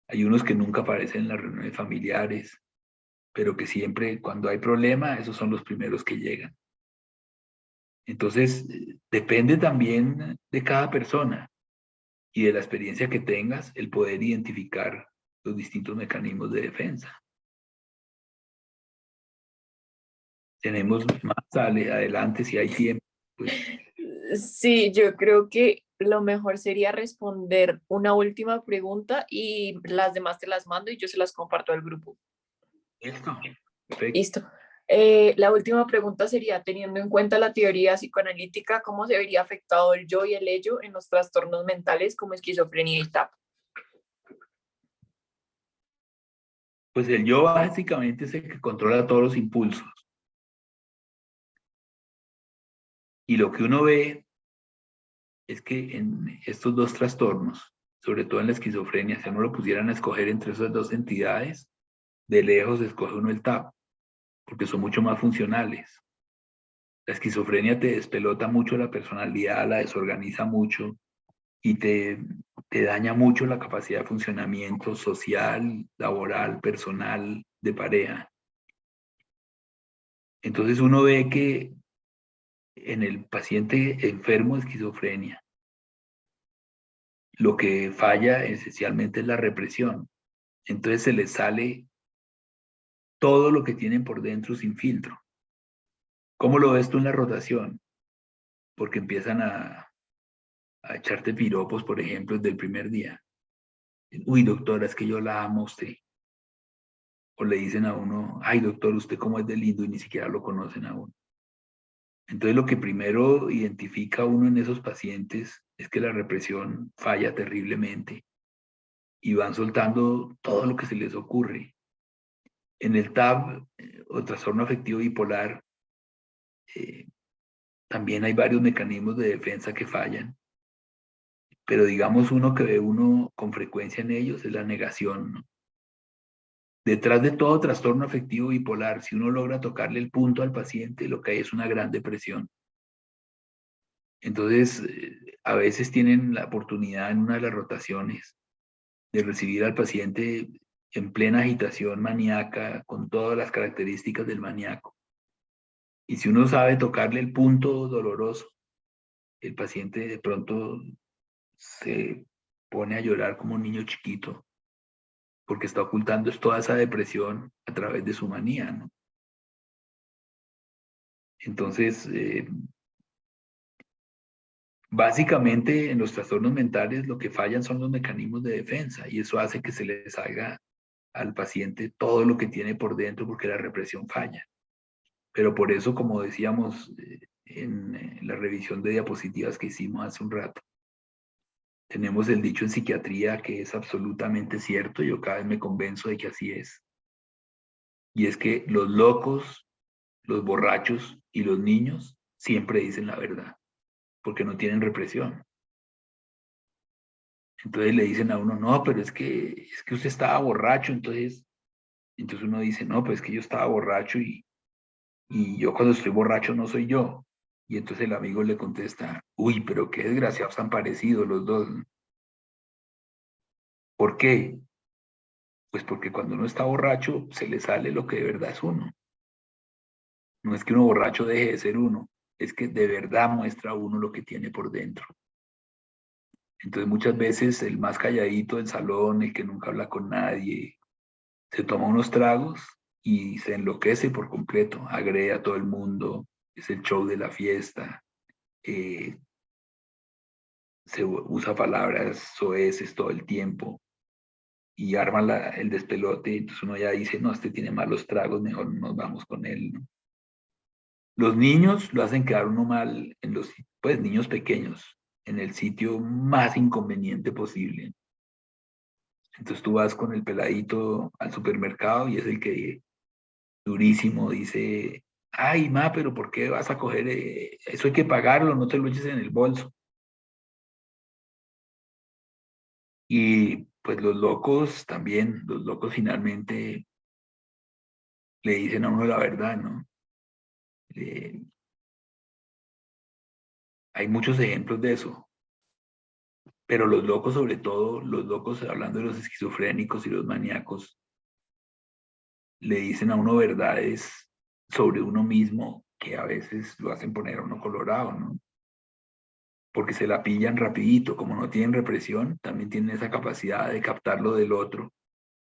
Hay unos que nunca aparecen en las reuniones familiares, pero que siempre cuando hay problema, esos son los primeros que llegan. Entonces, depende también de cada persona y de la experiencia que tengas, el poder identificar los distintos mecanismos de defensa. Tenemos más, adelante si hay tiempo. Pues. Sí, yo creo que lo mejor sería responder una última pregunta y las demás te las mando y yo se las comparto al grupo. Listo, perfecto. Listo. La última pregunta sería, teniendo en cuenta la teoría psicoanalítica, ¿cómo se vería afectado el yo y el ello en los trastornos mentales como esquizofrenia y TAP? Pues el yo básicamente es el que controla todos los impulsos. Y lo que uno ve es que en estos dos trastornos, sobre todo en la esquizofrenia, si uno lo pusieran a escoger entre esas dos entidades, de lejos escoge uno el TAP, porque son mucho más funcionales. La esquizofrenia te despelota mucho la personalidad, la desorganiza mucho y te daña mucho la capacidad de funcionamiento social, laboral, personal, de pareja. Entonces uno ve que en el paciente enfermo de esquizofrenia, lo que falla esencialmente es la represión. Entonces se les sale todo lo que tienen por dentro sin filtro. ¿Cómo lo ves tú en la rotación? Porque empiezan a echarte piropos, por ejemplo, desde el primer día. Uy, doctora, es que yo la amo a usted. O le dicen a uno, ay, doctor, usted cómo es de lindo y ni siquiera lo conocen a uno. Entonces lo que primero identifica uno en esos pacientes es que la represión falla terriblemente y van soltando todo lo que se les ocurre. En el TAB o trastorno afectivo bipolar, también hay varios mecanismos de defensa que fallan, pero digamos uno que ve uno con frecuencia en ellos es la negación, ¿no? Detrás de todo trastorno afectivo bipolar, si uno logra tocarle el punto al paciente, lo que hay es una gran depresión. Entonces, a veces tienen la oportunidad en una de las rotaciones de recibir al paciente en plena agitación maníaca, con todas las características del maníaco. Y si uno sabe tocarle el punto doloroso, el paciente de pronto se pone a llorar como un niño chiquito, porque está ocultando toda esa depresión a través de su manía, ¿no? Entonces, básicamente en los trastornos mentales lo que fallan son los mecanismos de defensa y eso hace que se le salga al paciente todo lo que tiene por dentro porque la represión falla. Pero por eso, como decíamos en la revisión de diapositivas que hicimos hace un rato, tenemos el dicho en psiquiatría que es absolutamente cierto, yo cada vez me convenzo de que así es. Y es que los locos, los borrachos y los niños siempre dicen la verdad, porque no tienen represión. Entonces le dicen a uno, no, pero es que usted estaba borracho, entonces uno dice, no, pues es que yo estaba borracho y yo cuando estoy borracho no soy yo. Y entonces el amigo le contesta, uy, pero qué desgraciados han parecido los dos. ¿Por qué? Pues porque cuando uno está borracho se le sale lo que de verdad es uno. No es que uno borracho deje de ser uno, es que de verdad muestra uno lo que tiene por dentro. Entonces muchas veces el más calladito del salón, el que nunca habla con nadie, se toma unos tragos y se enloquece por completo, agrede a todo el mundo, es el show de la fiesta, se usa palabras soeces todo el tiempo y arma el despelote, entonces uno ya dice, no, este tiene malos tragos, mejor nos vamos con él, ¿no? Los niños lo hacen quedar uno mal, pues niños pequeños, en el sitio más inconveniente posible. Entonces tú vas con el peladito al supermercado y es el que durísimo dice, ay, ma, pero ¿por qué vas a coger eso? Hay que pagarlo, no te lo eches en el bolso. Y pues los locos también, los locos finalmente le dicen a uno la verdad, ¿no? Hay muchos ejemplos de eso. Pero los locos, sobre todo, los locos, hablando de los esquizofrénicos y los maníacos, le dicen a uno verdades sobre uno mismo que a veces lo hacen poner a uno colorado, ¿no? Porque se la pillan rapidito, como no tienen represión, también tienen esa capacidad de captar lo del otro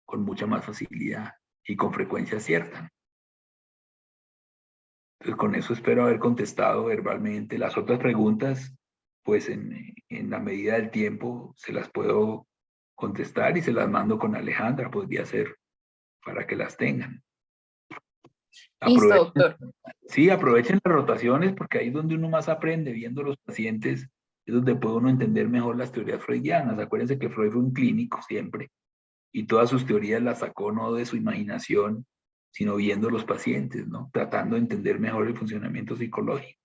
con mucha más facilidad y con frecuencia cierta. Entonces, con eso espero haber contestado verbalmente. Las otras preguntas, pues en la medida del tiempo se las puedo contestar y se las mando con Alejandra, podría ser, para que las tengan. Listo, doctor. Sí, aprovechen las rotaciones porque ahí es donde uno más aprende, viendo los pacientes, es donde puede uno entender mejor las teorías freudianas. Acuérdense que Freud fue un clínico siempre y todas sus teorías las sacó no de su imaginación, sino viendo los pacientes, ¿no? Tratando de entender mejor el funcionamiento psicológico.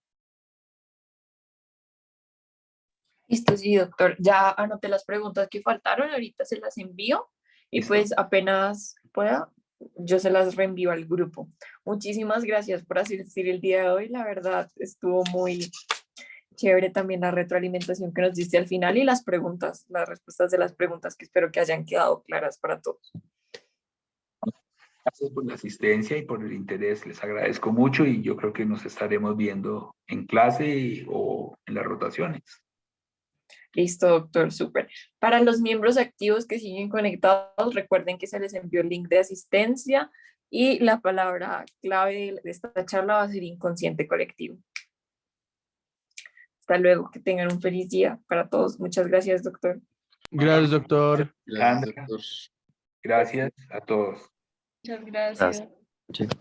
Listo, sí, doctor. Ya anoté las preguntas que faltaron, ahorita se las envío y Listo. pues apenas pueda, yo se las reenvío al grupo. Muchísimas gracias por asistir el día de hoy, la verdad estuvo muy chévere también la retroalimentación que nos diste al final y las preguntas, las respuestas de las preguntas que espero que hayan quedado claras para todos. Gracias por la asistencia y por el interés, les agradezco mucho y yo creo que nos estaremos viendo en clase o en las rotaciones. Listo, doctor, súper. Para los miembros activos que siguen conectados, recuerden que se les envió el link de asistencia y la palabra clave de esta charla va a ser inconsciente colectivo. Hasta luego, que tengan un feliz día para todos. Muchas gracias, doctor. Gracias, doctor. Gracias a todos. Muchas gracias. Gracias.